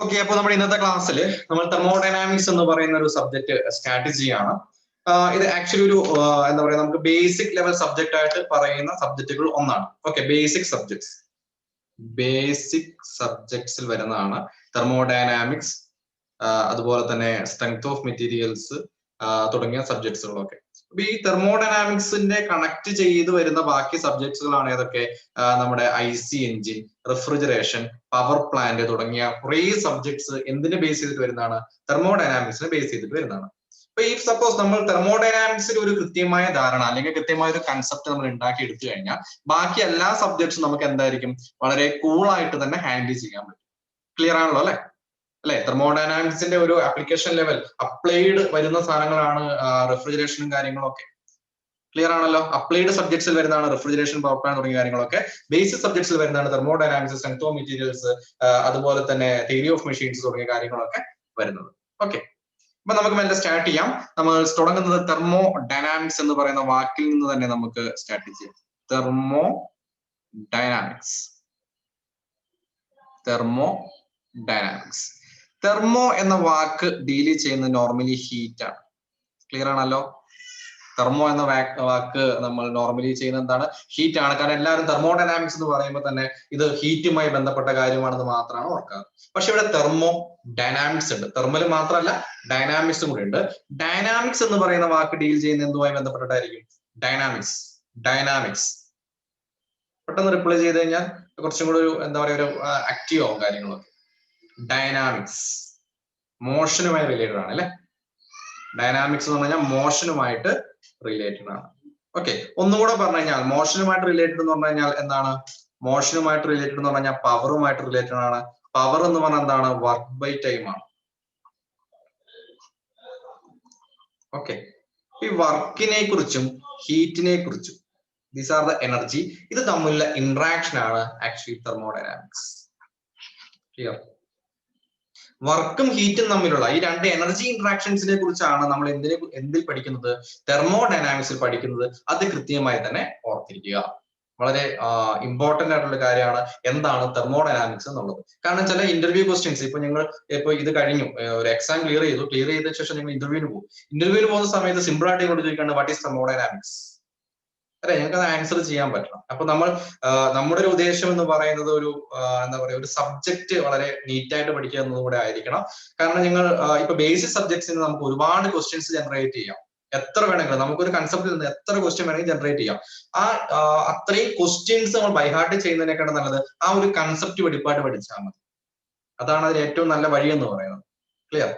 Okay, അപ്പോൾ നമ്മുടെ ഇന്നത്തെ ക്ലാസ്സിൽ നമ്മൾ തെർമോഡൈനാമിക്സ് എന്ന് പറയുന്ന ഒരു സബ്ജക്ട് സ്റ്റാർട്ട് ചെയ്യാണ്. ഇത് ആക്ച്വലി ഒരു എന്താ പറയുക, നമുക്ക് ബേസിക് ലെവൽ സബ്ജക്റ്റ് ആയിട്ട് പറയുന്ന സബ്ജക്റ്റുകൾ ഒന്നാണ്. ഓക്കെ, ബേസിക് സബ്ജക്ട്സിൽ വരുന്നതാണ് തെർമോഡൈനാമിക്സ്, അതുപോലെ തന്നെ സ്ട്രെങ്ത് ഓഫ് മെറ്റീരിയൽസ് തുടങ്ങിയ സബ്ജക്ട്സുകളൊക്കെ. അപ്പൊ ഈ തെർമോഡൈനാമിക്സിന്റെ കണക്ട് ചെയ്ത് വരുന്ന ബാക്കി സബ്ജക്ട്സുകളാണ് ഏതൊക്കെ? നമ്മുടെ IC engine, refrigeration, power plant തുടങ്ങിയ കുറെ സബ്ജക്ട്സ് എന്തിനെ ബേസ് ചെയ്തിട്ട് വരുന്നതാണ്? തെർമോഡൈനാമിക്സിനെ ബേസ് ചെയ്തിട്ട് വരുന്നതാണ്. അപ്പൊ ഈ സപ്പോസ് നമ്മൾ തെർമോഡൈനാമിക്സിൽ ഒരു കൃത്യമായ ധാരണ അല്ലെങ്കിൽ കൃത്യമായ ഒരു കൺസെപ്റ്റ് നമ്മൾ ഉണ്ടാക്കി എടുത്തു കഴിഞ്ഞാൽ ബാക്കി എല്ലാ സബ്ജക്ട്സും നമുക്ക് എന്തായിരിക്കും? വളരെ കൂളായിട്ട് തന്നെ ഹാൻഡിൽ ചെയ്യാൻ പറ്റും. ക്ലിയർ ആണല്ലോ അല്ലെ? തെർമോഡൈനാമിക്സിന്റെ ഒരു ആപ്ലിക്കേഷൻ ലെവൽ അപ്ലൈഡ് വരുന്ന സാധനങ്ങളാണ് റെഫ്രിജറേഷനും കാര്യങ്ങളൊക്കെ. ക്ലിയർ ആണല്ലോ? അപ്ലൈഡ് സബ്ജക്ട്സിൽ വരുന്നതാണ് റെഫ്രിജറേഷൻ, പവർ പ്ലാന്റ് തുടങ്ങിയ കാര്യങ്ങളൊക്കെ. ബേസിക് സബ്ജക്ട്സിൽ വരുന്നതാണ് തെർമോഡൈനാമിക്സ്, സ്ട്രെങ്ത് ഓഫ് മെറ്റീരിയൽസ്, അതുപോലെ തന്നെ തിയറി ഓഫ് മെഷീൻസ് തുടങ്ങിയ കാര്യങ്ങളൊക്കെ വരുന്നത്. ഓക്കെ, അപ്പൊ നമുക്ക് മെല്ലെ സ്റ്റാർട്ട് ചെയ്യാം. നമ്മൾ തുടങ്ങുന്നത് തെർമോഡൈനാമിക്സ് എന്ന് പറയുന്ന വാക്കിൽ നിന്ന് തന്നെ നമുക്ക് സ്റ്റാർട്ട് ചെയ്യാം. തെർമോഡൈനാമിക്സ്. തെർമോ എന്ന വാക്ക് ഡീൽ ചെയ്യുന്നത് നോർമലി ഹീറ്റ് ആണ്. ക്ലിയർ ആണല്ലോ? തെർമോ എന്ന വാക്ക് നമ്മൾ നോർമലി ചെയ്യുന്നത് എന്താണ്? ഹീറ്റ് ആണ്. കാരണം എല്ലാവരും തെർമോഡൈനാമിക്സ് എന്ന് പറയുമ്പോൾ തന്നെ ഇത് ഹീറ്റുമായി ബന്ധപ്പെട്ട കാര്യമാണെന്ന് മാത്രമാണ് ഓർക്കാറ്. പക്ഷെ ഇവിടെ തെർമോ ഡൈനാമിക്സ് ഉണ്ട്. തെർമൽ മാത്രമല്ല, ഡൈനാമിക്സും കൂടി ഉണ്ട്. ഡൈനാമിക്സ് എന്ന് പറയുന്ന വാക്ക് ഡീൽ ചെയ്യുന്ന എന്തുമായി ബന്ധപ്പെട്ടിട്ടായിരിക്കും? ഡൈനാമിക്സ്. പെട്ടെന്ന് റിപ്ലൈ ചെയ്ത് കഴിഞ്ഞാൽ കുറച്ചും കൂടി ഒരു എന്താ പറയുക, ഒരു ആക്റ്റീവ് ആവും കാര്യങ്ങളൊക്കെ. ഡൈനാമിക്സ് മോഷനുമായി റിലേറ്റഡ് ആണ് അല്ലെ? ഡൈനാമിക്സ് എന്ന് പറഞ്ഞാൽ മോഷനുമായിട്ട് റിലേറ്റഡ് ആണ്. ഓക്കെ, ഒന്നും കൂടെ പറഞ്ഞു കഴിഞ്ഞാൽ മോഷനുമായിട്ട് റിലേറ്റഡ് എന്ന് പറഞ്ഞു കഴിഞ്ഞാൽ എന്താണ്? മോഷനുമായിട്ട് റിലേറ്റഡ് എന്ന് പറഞ്ഞാൽ പവറുമായിട്ട് റിലേറ്റഡ് ആണ്. പവർ എന്ന് പറഞ്ഞാൽ എന്താണ്? വർക്ക് ബൈ ടൈം ആണ്. ഓക്കെ, ഈ വർക്കിനെ കുറിച്ചും ഹീറ്റിനെ കുറിച്ചും, ദീസ് ആർ ദ എനർജി, ഇത് തമ്മിലുള്ള ഇന്ററാക്ഷൻ ആണ് ആക്ച്വലി തെർമോഡൈനാമിക്സ്. ക്ലിയർ? വർക്കും ഹീറ്റും തമ്മിലുള്ള ഈ രണ്ട് എനർജി ഇന്ററാക്ഷൻസിനെ കുറിച്ചാണ് നമ്മൾ എന്തിൽ പഠിക്കുന്നത്? തെർമോഡൈനാമിക്സിൽ പഠിക്കുന്നത്. അത് കൃത്യമായി തന്നെ ഓർത്തിരിക്കുക. വളരെ ഇമ്പോർട്ടന്റ് ആയിട്ടുള്ള കാര്യമാണ് എന്താണ് തെർമോഡൈനാമിക്സ് എന്നുള്ളത്. കാരണം ചില ഇന്റർവ്യൂ ക്വസ്റ്റ്യൻസ് ഇപ്പൊ ഇത് കഴിഞ്ഞു, ഒരു എക്സാം ക്ലിയർ ചെയ്ത ശേഷം നിങ്ങൾ ഇന്റർവ്യൂവിന് പോകുന്ന സമയത്ത് സിമ്പിൾ ആയിട്ട് ഇങ്ങോട്ട് ചോദിക്കേണ്ടത് വാട്ട് ഈസ് തെർമോഡൈനാമിക്സ് അല്ലെ? ഞങ്ങൾക്ക് അത് ആൻസർ ചെയ്യാൻ പറ്റണം. അപ്പൊ നമ്മുടെ ഒരു ഉദ്ദേശം എന്ന് പറയുന്നത് ഒരു എന്താ പറയുക, ഒരു സബ്ജക്ട് വളരെ നീറ്റായിട്ട് പഠിക്കുക എന്നതും കൂടെ ആയിരിക്കണം. കാരണം നിങ്ങൾ ഇപ്പൊ ബേസിക് സബ്ജക്ട്സിന് നമുക്ക് ഒരുപാട് ക്വസ്റ്റ്യൻസ് ജനറേറ്റ് ചെയ്യാം. എത്ര വേണമെങ്കിലും നമുക്കൊരു കൺസെപ്റ്റിൽ നിന്ന് എത്ര ക്വസ്റ്റ്യൻ വേണമെങ്കിൽ ജനറേറ്റ് ചെയ്യാം. അത്രയും ക്വസ്റ്റ്യൻസ് നമ്മൾ ബൈഹാർട്ട് ചെയ്യുന്നതിനേക്കാളും നല്ലത് ആ ഒരു കൺസെപ്റ്റ് വെടിപ്പായിട്ട് പഠിച്ചാൽ മതി. അതാണ് അതിന് ഏറ്റവും നല്ല വഴി എന്ന് പറയുന്നത്. ക്ലിയർ?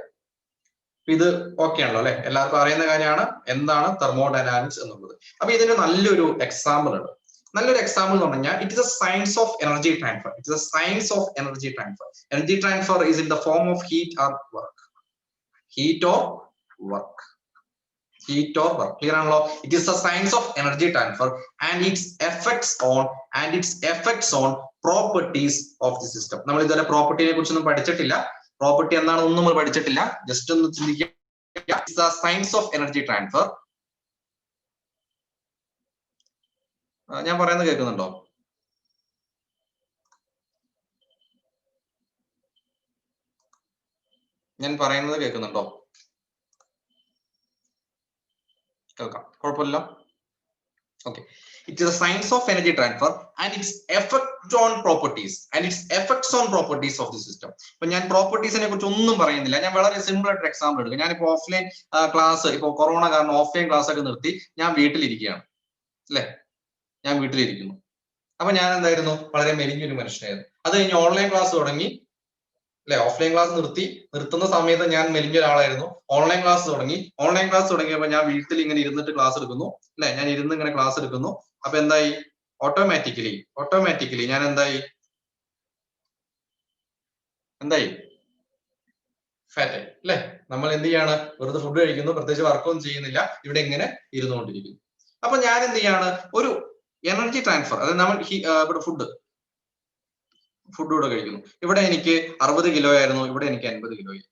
ഇത് ഓക്കെ ആണല്ലോ അല്ലെ? എല്ലാവർക്കും അറിയുന്ന കാര്യമാണ് എന്താണ് തെർമോഡൈനാമിക്സ് എന്നുള്ളത്. അപ്പൊ ഇതിന് നല്ലൊരു എക്സാമ്പിൾ ഉണ്ട്. നല്ലൊരു എക്സാമ്പിൾ എന്ന് പറഞ്ഞാൽ it is a science of energy transfer. Energy transfer is in the form of heat or work. Clear ആണല്ലോ? It is a science of energy transfer and its effects on properties of the system. നമ്മൾ ഇതുവരെ പ്രോപ്പർട്ടിനെ കുറിച്ചൊന്നും പഠിച്ചിട്ടില്ല. Property എന്താണെന്നൊന്നും നമ്മൾ പഠിച്ചിട്ടില്ല. Just ഒന്ന് ചിന്തിക്കുക. It's the science of energy transfer. ഞാൻ പറയുന്നത് കേൾക്കുന്നുണ്ടോ? കേൾക്കാം, കുഴപ്പമില്ല. Okay, it is a science of energy transfer and its effect on properties of the system. അപ്പൊ ഞാൻ പ്രോപ്പർട്ടീസിനെ കുറിച്ച് ഒന്നും പറയുന്നില്ല. ഞാൻ വളരെ സിമ്പിൾ ആയിട്ട് എക്സാമ്പിൾ എടുക്കും. ഞാനിപ്പോ ഓഫ്ലൈൻ ക്ലാസ്, ഇപ്പൊ കൊറോണ കാരണം ഓഫ്ലൈൻ ക്ലാസ് ഒക്കെ നിർത്തി ഞാൻ വീട്ടിലിരിക്കുകയാണ് അല്ലെ? ഞാൻ വീട്ടിലിരിക്കുന്നു. അപ്പൊ ഞാൻ എന്തായിരുന്നു? വളരെ മെലിഞ്ഞൊരു മനുഷ്യനായിരുന്നു. അത് കഴിഞ്ഞ് ഓൺലൈൻ ക്ലാസ് തുടങ്ങി അല്ലെ? ഓഫ്ലൈൻ ക്ലാസ് നിർത്തുന്ന സമയത്ത് ഞാൻ മെലിഞ്ഞ ഒരാളായിരുന്നു. ഓൺലൈൻ ക്ലാസ് തുടങ്ങിയപ്പോൾ ഞാൻ വീട്ടിൽ ഇങ്ങനെ ഇരുന്നിട്ട് ക്ലാസ് എടുക്കുന്നു അല്ലെ? ഞാൻ ഇരുന്ന് ഇങ്ങനെ ക്ലാസ് എടുക്കുന്നു. അപ്പൊ എന്തായി? ഓട്ടോമാറ്റിക്കലി ഞാൻ എന്തായി? ഫാറ്റ് ആയി അല്ലെ? നമ്മൾ എന്ത് ചെയ്യാണ്? വെറുതെ ഫുഡ് കഴിക്കുന്നു, പ്രത്യേകിച്ച് വർക്കൊന്നും ചെയ്യുന്നില്ല, ഇവിടെ ഇങ്ങനെ ഇരുന്നുകൊണ്ടിരിക്കുന്നു. അപ്പൊ ഞാൻ എന്ത് ചെയ്യാണ്? ഒരു എനർജി ട്രാൻസ്ഫർ, അതായത് നമ്മൾ ഇവിടെ ഫുഡ് കൂടെ കഴിക്കുന്നു. ഇവിടെ എനിക്ക് 60 കിലോ ആയിരുന്നു, ഇവിടെ എനിക്ക് 50 കിലോ ആയി.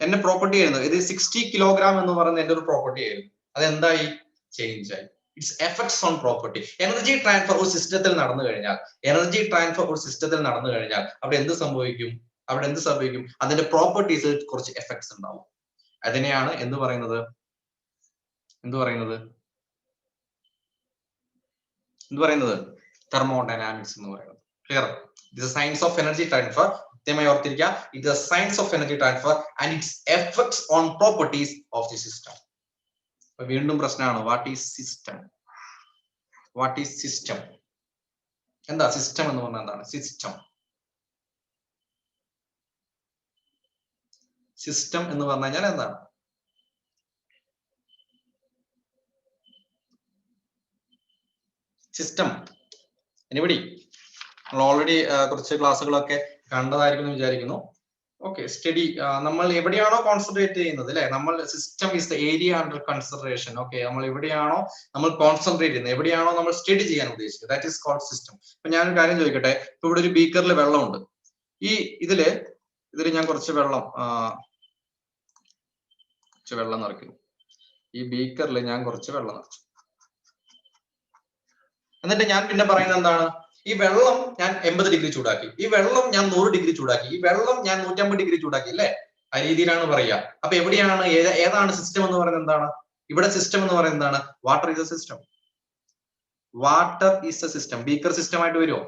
എന്റെ പ്രോപ്പർട്ടി ആയിരുന്നു ഇത് 60 കിലോഗ്രാം എന്ന് പറയുന്ന എന്റെ ഒരു പ്രോപ്പർട്ടി ആയിരുന്നു. അതെന്തായി? ചേഞ്ച് ആയി. It's effects own property. Energy transfer ഒരു സിസ്റ്റത്തിൽ നടന്നു കഴിഞ്ഞാൽ അവിടെ എന്ത് സംഭവിക്കും? അവിടെ എന്ത് സംഭവിക്കും? അതിന്റെ പ്രോപ്പർട്ടീസിൽ കുറച്ച് എഫക്ട്സ് ഉണ്ടാവും. അതിനെയാണ് എന്ത് പറയുന്നത്? തെർമോഡൈനാമിക്സ് എന്ന് പറയുന്നത്. ക്ലിയർ? ഇത് സയൻസ് ഓഫ് എനർജി ട്രാൻസ്ഫർ. കൃത്യമായി ഓർത്തിരിക്കുക, ഇത് science of energy transfer and its effects on properties of the system. വീണ്ടും പ്രശ്നമാണ്, വാട്ട് ഈസ് സിസ്റ്റം? എന്താ സിസ്റ്റം എന്ന് പറഞ്ഞാൽ? എന്താണ് സിസ്റ്റം എന്ന് പറഞ്ഞു കഴിഞ്ഞാൽ എന്താണ്? System anybody? നമ്മൾ ഓൾറെഡി കുറച്ച് ക്ലാസ്സുകളൊക്കെ കണ്ടതായിരിക്കും എന്ന് വിചാരിക്കുന്നു. ഓക്കെ, സ്റ്റഡി നമ്മൾ എവിടെയാണോ കോൺസെൻട്രേറ്റ് ചെയ്യുന്നത് അല്ലെ, നമ്മൾ system is the area under consideration. Okay, നമ്മൾ എവിടെയാണോ നമ്മൾ കോൺസെൻട്രേറ്റ് ചെയ്യുന്നത്, എവിടെയാണോ നമ്മൾ സ്റ്റഡി ചെയ്യാൻ ഉദ്ദേശിച്ചത്, ദാറ്റ് ഈസ് കോൾഡ് സിസ്റ്റം. അപ്പൊ ഞാനൊരു കാര്യം ചോദിക്കട്ടെ, ഇപ്പൊ ഇവിടെ ഒരു ബീക്കറിൽ വെള്ളമുണ്ട്. ഈ ഇതില് ഞാൻ കുറച്ച് വെള്ളം നിറയ്ക്കുന്നു. ഈ ബീക്കറിൽ ഞാൻ കുറച്ച് വെള്ളം നിറച്ചു. എന്നിട്ട് ഞാൻ പിന്നെ പറയുന്നത് എന്താണ്? ഈ വെള്ളം ഞാൻ 80 ഡിഗ്രി ചൂടാക്കി, ഈ വെള്ളം ഞാൻ 100 ഡിഗ്രി ചൂടാക്കി, ഈ വെള്ളം ഞാൻ 150 ഡിഗ്രി ചൂടാക്കി അല്ലെ? ആ രീതിയിലാണ് പറയുക. അപ്പൊ എവിടെയാണ് ഏതാണ് സിസ്റ്റം എന്ന് പറയുന്നത്? എന്താണ് ഇവിടെ സിസ്റ്റം എന്ന് പറയുന്നത്? എന്താണ്? Water is A system. Beaker system ആയിട്ട് വരുമോ?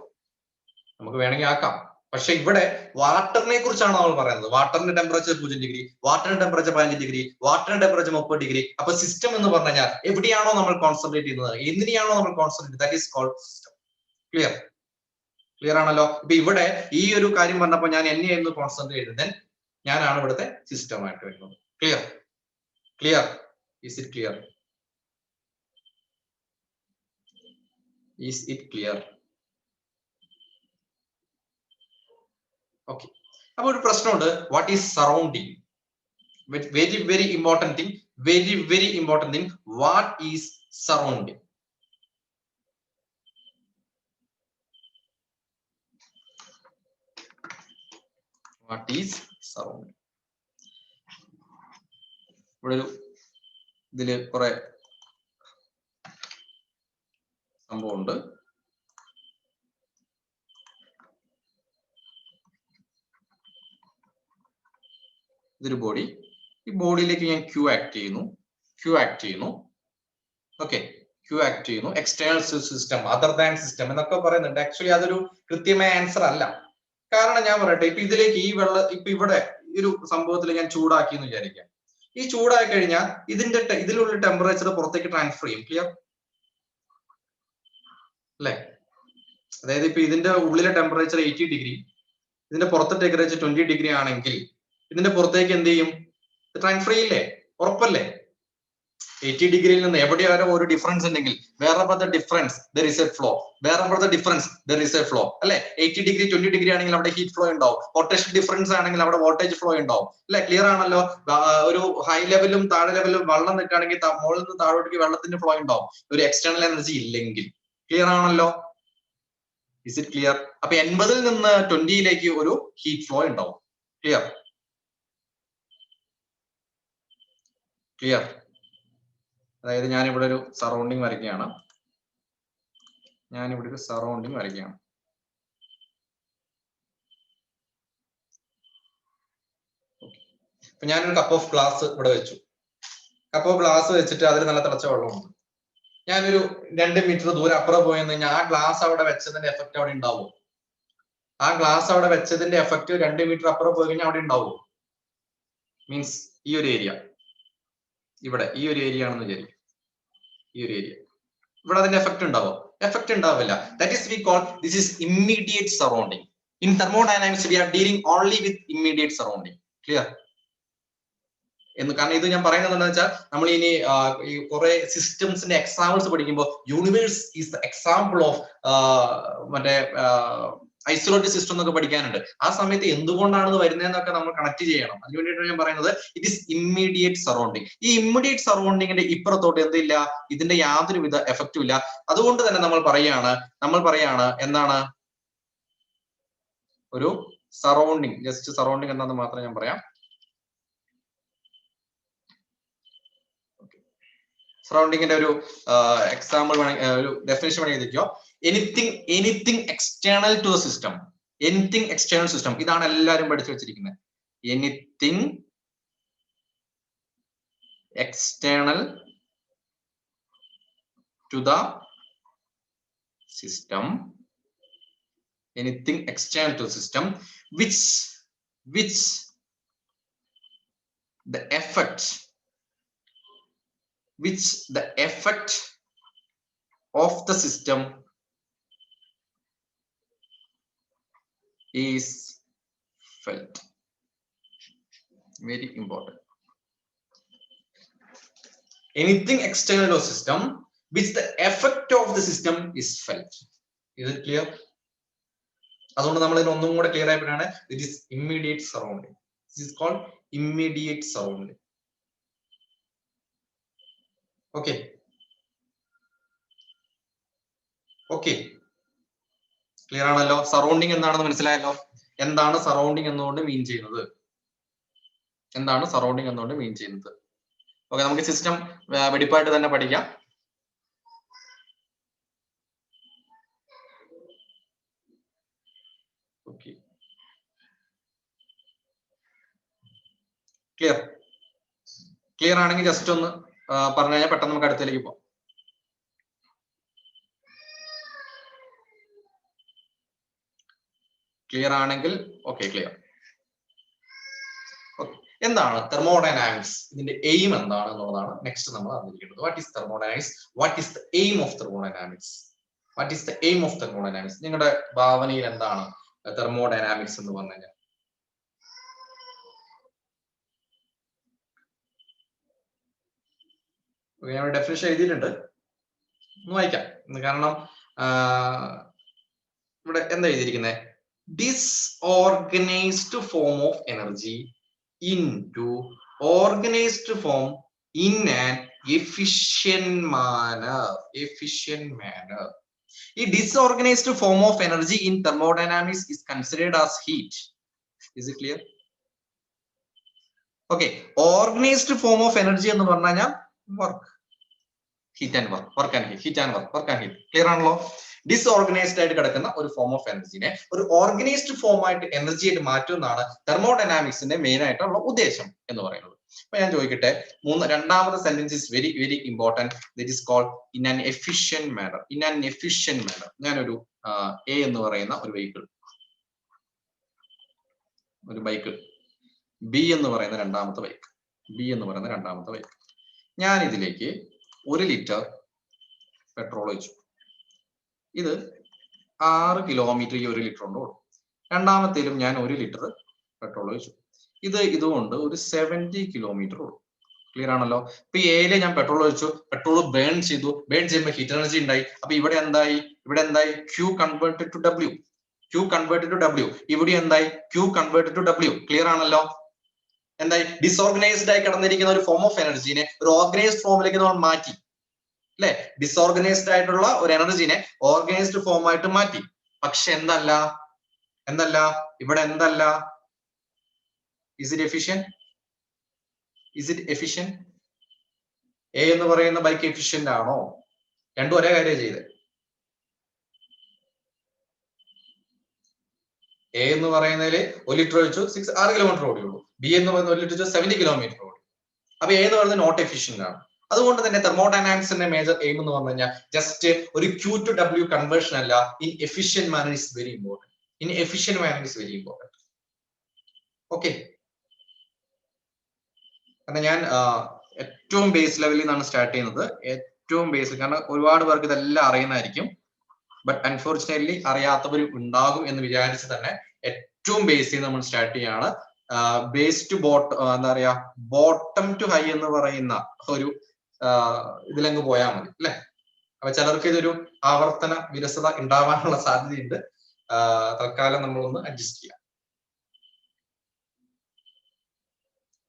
നമുക്ക് വേണമെങ്കിൽ ആക്കാം. പക്ഷെ ഇവിടെ വാട്ടറിനെ കുറിച്ചാണ് നമ്മൾ പറയുന്നത്. വാട്ടറിന്റെ ടെമ്പറേച്ചർ 0 ഡിഗ്രി, വാട്ടറിന്റെ ടെമ്പറേച്ചർ 15 ഡിഗ്രി, വാട്ടറിന്റെ ടെമ്പറേച്ചർ 30 ഡിഗ്രി. അപ്പൊ സിസ്റ്റം എന്ന് പറഞ്ഞു കഴിഞ്ഞാൽ എവിടെയാണോ നമ്മൾ കോൺസെൻട്രേറ്റ് ചെയ്യുന്നത്, എന്തിനെയാണോ നമ്മൾ concentrate, that is called system. Clear ആണല്ലോ? ഇപ്പൊ ഇവിടെ ഈ ഒരു കാര്യം പറഞ്ഞപ്പോൾ ഞാൻ എന്നെയായിരുന്നു കോൺസെൻട്രേറ്റ് ചെയ്തത്, ഞാനാണ് ഇവിടുത്തെ സിസ്റ്റം ആയിട്ട് വരുന്നത്. Clear? Is it clear? Okay, അപ്പൊ ഒരു പ്രശ്നമുണ്ട്. What is surrounding? Very important thing. What is surrounding? ഇവിടെ ഒരു ഇതില് കുറെ സംഭവമുണ്ട്. ഇതൊരു ബോഡി. ഈ ബോഡിയിലേക്ക് ഞാൻ ക്യൂ ആക്ട് ചെയ്യുന്നു. ഓക്കെ, ക്യൂ ആക്ട് ചെയ്യുന്നു. External system, other than system എന്നൊക്കെ പറയുന്നുണ്ട്. ആക്ച്വലി അതൊരു കൃത്യമായ ആൻസർ അല്ല. കാരണം ഞാൻ പറയട്ടെ, ഇപ്പൊ ഇതിലേക്ക് ഈ ഇപ്പൊ ഇവിടെ ഈ ഒരു സംഭവത്തിൽ ഞാൻ ചൂടാക്കി എന്ന് വിചാരിക്കാം. ഈ ചൂടായി കഴിഞ്ഞാൽ ഇതിലുള്ള ടെമ്പറേച്ചർ പുറത്തേക്ക് ട്രാൻസ്ഫർ ചെയ്യും. ക്ലിയർ അല്ലെ? അതായത് ഇപ്പൊ ഇതിന്റെ ഉള്ളിലെ ടെമ്പറേച്ചർ 80 ഡിഗ്രി, ഇതിന്റെ പുറത്തെ ടെമ്പറേച്ചർ 20 ഡിഗ്രി ആണെങ്കിൽ ഇതിന്റെ പുറത്തേക്ക് എന്ത് ചെയ്യും? ട്രാൻസ്ഫർ ചെയ്യില്ലേ? ഉറപ്പല്ലേ? 80 ഡിഗ്രിയിൽ നിന്ന് എവിടെയാരോ ഒരു ഡിഫറൻസ് ഉണ്ടെങ്കിൽ wherever the difference there is a flow. അല്ലെ? 80 ഡിഗ്രി 20 ഡിഗ്രി ആണെങ്കിൽ അവിടെ ഹീറ്റ് ഫ്ലോ ഉണ്ടാവും. പൊട്ടൻഷ്യൽ ഡിഫറൻസ് ആണെങ്കിൽ അവിടെ വോൾട്ടേജ് ഫ്ലോ ഉണ്ടാവും. അല്ലെ? ക്ലിയർ ആണല്ലോ? ഒരു ഹൈ ലെവലും താഴെ ലെവലും വെള്ളം നിൽക്കുകയാണെങ്കിൽ മുകളിൽ നിന്ന് താഴോട്ടേക്ക് വെള്ളത്തിന്റെ ഫ്ലോ ഉണ്ടാവും, ഒരു എക്സ്റ്റേണൽ എനർജി ഇല്ലെങ്കിൽ. ക്ലിയർ ആണല്ലോ? Is it clear? അപ്പൊ 80-ൽ നിന്ന് 20-ലേക്ക് ഒരു ഹീറ്റ് ഫ്ലോ ഉണ്ടാവും. ക്ലിയർ? അതായത് ഞാനിവിടെ ഒരു സറൗണ്ടിങ് വരയ്ക്കുകയാണ്. അപ്പൊ ഞാനൊരു കപ്പ് ഓഫ് ഗ്ലാസ് ഇവിടെ വെച്ചു. കപ്പ് ഓഫ് ഗ്ലാസ് വെച്ചിട്ട് അതിൽ നല്ല തിളച്ച വെള്ളമുണ്ട്. ഞാനൊരു 2 മീറ്റർ ദൂരം അപ്പുറം പോയെന്ന് കഴിഞ്ഞാൽ ആ ഗ്ലാസ് അവിടെ വെച്ചതിന്റെ എഫക്ട് അവിടെ ഉണ്ടാവും. ആ ഗ്ലാസ് അവിടെ വെച്ചതിന്റെ എഫക്ട് 2 മീറ്റർ അപ്പുറം പോയി കഴിഞ്ഞാൽ അവിടെ ഉണ്ടാവും. മീൻസ് ഈ ഒരു ഏരിയ, ഇവിടെ ഈ ഒരു ഏരിയ ആണെന്ന് വിചാരിക്കും. ഈ ഒരു ഏരിയ ഇവിടെ അതിന്റെ എഫക്ട് ഉണ്ടാവോ? എഫക്ട് ഉണ്ടാവില്ല. That is we call this is immediate surrounding. In thermodynamics we are dealing only with immediate surrounding. Clear? കാരണം ഇത് ഞാൻ പറയുന്നത് എന്താണെന്ന് വെച്ചാൽ നമ്മൾ ഇനി കുറെ സിസ്റ്റംസിന്റെ എക്സാമ്പിൾസ് പഠിക്കുമ്പോൾ universe is the example of മറ്റേ ഐസൊലേറ്റഡ് സിസ്റ്റം എന്നൊക്കെ പഠിക്കാനുണ്ട്. ആ സമയത്ത് എന്തുകൊണ്ടാണ് ഇത് വരുന്നതെന്നൊക്കെ നമ്മൾ കണക്ട് ചെയ്യണം. അതിന് വേണ്ടിയിട്ടാണ് ഞാൻ പറയുന്നത് ഇറ്റ് ഈസ് ഇമ്മീഡിയറ്റ് സറൗണ്ടിങ്. ഈ ഇമ്മീഡിയറ്റ് സറൗണ്ടിങ്ങിന്റെ ഇപ്പുറത്തോട്ട് എന്തില്ല, ഇതിന്റെ യാതൊരുവിധ എഫക്റ്റും ഇല്ല. അതുകൊണ്ട് തന്നെ നമ്മൾ പറയാണ് എന്താണ് ഒരു സറൗണ്ടിങ്, ജസ്റ്റ് സറൗണ്ടിങ് എന്താണെന്ന് മാത്രം ഞാൻ പറയാം. സറൗണ്ടിങ്ങിന്റെ ഒരു എക്സാമ്പിൾ ഒരു ഡെഫിനിഷൻ വേണമെങ്കിൽ എഴുതിക്കോ. Anything external to the system, anything external system, ഇതാണ് എല്ലാവരും പഠിച്ചു വെച്ചിരിക്കുന്നത്. Anything external to the system, anything external to the system which the effect of the system is felt. Very important. Anything external to the system which the effect of the system is felt. Is it clear? അതുകൊണ്ട് നമ്മൾ ഇതിന് ഒന്നും കൂടെ clear ആയിട്ടാണ് it is immediate surrounding. This is called immediate surrounding. Okay. Okay. Clear ആണല്ലോ? Surrounding എന്താണെന്ന് മനസ്സിലായല്ലോ? എന്താണ് സറൗണ്ടിങ് എന്നുകൊണ്ട് മീൻ ചെയ്യുന്നത്? എന്താണ് സറൗണ്ടിങ് എന്നുകൊണ്ട് മീൻ ചെയ്യുന്നത്? ഓക്കെ, നമുക്ക് സിസ്റ്റം വെടിപ്പായിട്ട് തന്നെ പഠിക്കാം. ഓക്കെ, ക്ലിയർ ആണെങ്കിൽ ജസ്റ്റ് ഒന്ന് പറഞ്ഞു കഴിഞ്ഞാൽ പെട്ടെന്ന് നമുക്ക് അടുത്തേക്ക് പോകാം. ക്ലിയർ ആണെങ്കിൽ ഓക്കെ, ക്ലിയർ. എന്താണ് തെർമോഡൈനാമിക്സ്, ഇതിന്റെ എയിം എന്താണ് എന്നുള്ളതാണ് നെക്സ്റ്റ് നമ്മൾ അറിഞ്ഞിരിക്കുന്നത്. What is thermodynamics, what is the aim of thermodynamics, what is the aim of thermodynamics. നിങ്ങളുടെ ഭാവനയിൽ എന്താണ് തെർമോഡൈനാമിക്സ് എന്ന് പറഞ്ഞു കഴിഞ്ഞാൽ? ഞാൻ ഡെഫിനിഷൻ എഴുതിയിട്ടുണ്ട്, ഒന്ന് വായിക്കാം. കാരണം ഇവിടെ എന്താ എഴുതിയിരിക്കുന്നത്? Disorganized form of energy into organized form in an efficient manner. A disorganized form of energy in thermodynamics is considered as heat. Is it clear? Okay, organized form of energy എന്ന് പറഞ്ഞു കഴിഞ്ഞാൽ work, heat and work, work and heat, heat and work, work and heat. Clear ആണല്ലോ? ഡിസ്ഓർഗനൈസ്ഡ് ആയിട്ട് കിടക്കുന്ന ഒരു form of എനർജിനെ ഒരു organised form ആയിട്ട് energy ആയിട്ട് മാറ്റുന്നതാണ് തെർമോഡൈനാമിക്സിന്റെ മെയിൻ ആയിട്ടുള്ള ഉദ്ദേശം എന്ന് പറയുന്നത്. അപ്പൊ ഞാൻ ചോദിക്കട്ടെ, രണ്ടാമത്തെ sentence is very very important. It is called in an efficient manner. In an efficient manner. ഞാനൊരു എ എന്ന് പറയുന്ന ഒരു വെഹിക്കിൾ, ഒരു ബൈക്കിൾ, ബി എന്ന് പറയുന്ന രണ്ടാമത്തെ ബൈക്ക്, ഞാൻ ഇതിലേക്ക് 1 ലിറ്റർ പെട്രോൾ ഒഴിച്ചു. ഇത് 6 കിലോമീറ്റർ ഈ 1 ലിറ്റർ കൊണ്ട് ഓടും. രണ്ടാമത്തേലും ഞാൻ 1 ലിറ്റർ പെട്രോൾ ഒഴിച്ചു. ഇതുകൊണ്ട് ഒരു 70 കിലോമീറ്റർ ഓടും. ക്ലിയർ ആണല്ലോ? ഇപ്പൊ എയില് ഞാൻ പെട്രോൾ ഒഴിച്ചു, പെട്രോൾ ബേൺ ചെയ്തു, ബേൺ ചെയ്യുമ്പോൾ ഹീറ്റ് എനർജി ഉണ്ടായി. അപ്പൊ ഇവിടെ എന്തായി? Q converted to W. ഇവിടെ എന്തായി? Q converted to W. Clear ആണല്ലോ? എന്തായി? ഡിസോർഗനൈസ്ഡ് ആയി കിടന്നിരിക്കുന്ന ഒരു ഫോം ഓഫ് എനർജിനെ ഒരു ഓർഗനൈസ്ഡ് ഫോമിലേക്ക് നമ്മൾ മാറ്റി, അല്ലെ? ഡിസോർഗനൈസ്ഡ് ആയിട്ടുള്ള ഒരു എനർജിനെ ഓർഗനൈസ്ഡ് ഫോം ആയിട്ട് മാറ്റി. പക്ഷെ എന്തല്ല ഇവിടെ എന്തല്ല? Is it efficient? എ എന്ന് പറയുന്ന ബൈക്ക് എഫിഷ്യന്റ് ആണോ? രണ്ടും ഒരേ കാര്യം ചെയ്ത്. എ എന്ന് പറയുന്നതിൽ 1 ലിറ്റർ ഒഴിച്ചു 6 കിലോമീറ്റർ ഓടിയുള്ളൂ. ബി എന്ന് പറയുന്ന 1 ലിറ്റർ 70 കിലോമീറ്റർ ഓടി. അപ്പൊ എ എന്ന് പറയുന്നത് നോട്ട് എഫിഷ്യന്റ് ആണ്. അതുകൊണ്ട് തന്നെ തെർമോഡൈനാമിക്സിന്റെ മേജർ എയിം എന്ന് പറഞ്ഞു കഴിഞ്ഞാൽ ജസ്റ്റ് ഒരു Q to W കൺവേർഷൻ അല്ല. In efficient manner is very important. Okay, കാരണം ഞാൻ ഏറ്റവും ബേസ് ലെവലിൽ നിന്നാണ് സ്റ്റാർട്ട് ചെയ്യുന്നത്. ഏറ്റവും ബേസ്, കാരണം ഒരുപാട് പേർക്ക് ഇതെല്ലാം അറിയുന്നതായിരിക്കും. ബട്ട് അൺഫോർച്ചുനേറ്റ്ലി അറിയാത്തവരും ഉണ്ടാകും എന്ന് വിചാരിച്ച് തന്നെ ഏറ്റവും ബേസിൽ നമ്മൾ സ്റ്റാർട്ട് ചെയ്യാണ്. ബേസ് ടു എന്താ പറയാ, ബോട്ടം ടു ഹൈ എന്ന് പറയുന്ന ഒരു ഇതിലങ്ങ് പോയാൽ മതി, അല്ലെ? അപ്പൊ ചിലർക്ക് ഇതൊരു ആവർത്തന വിരസത ഉണ്ടാവാനുള്ള സാധ്യതയുണ്ട്. തൽക്കാലം നമ്മളൊന്ന് അഡ്ജസ്റ്റ് ചെയ്യാം.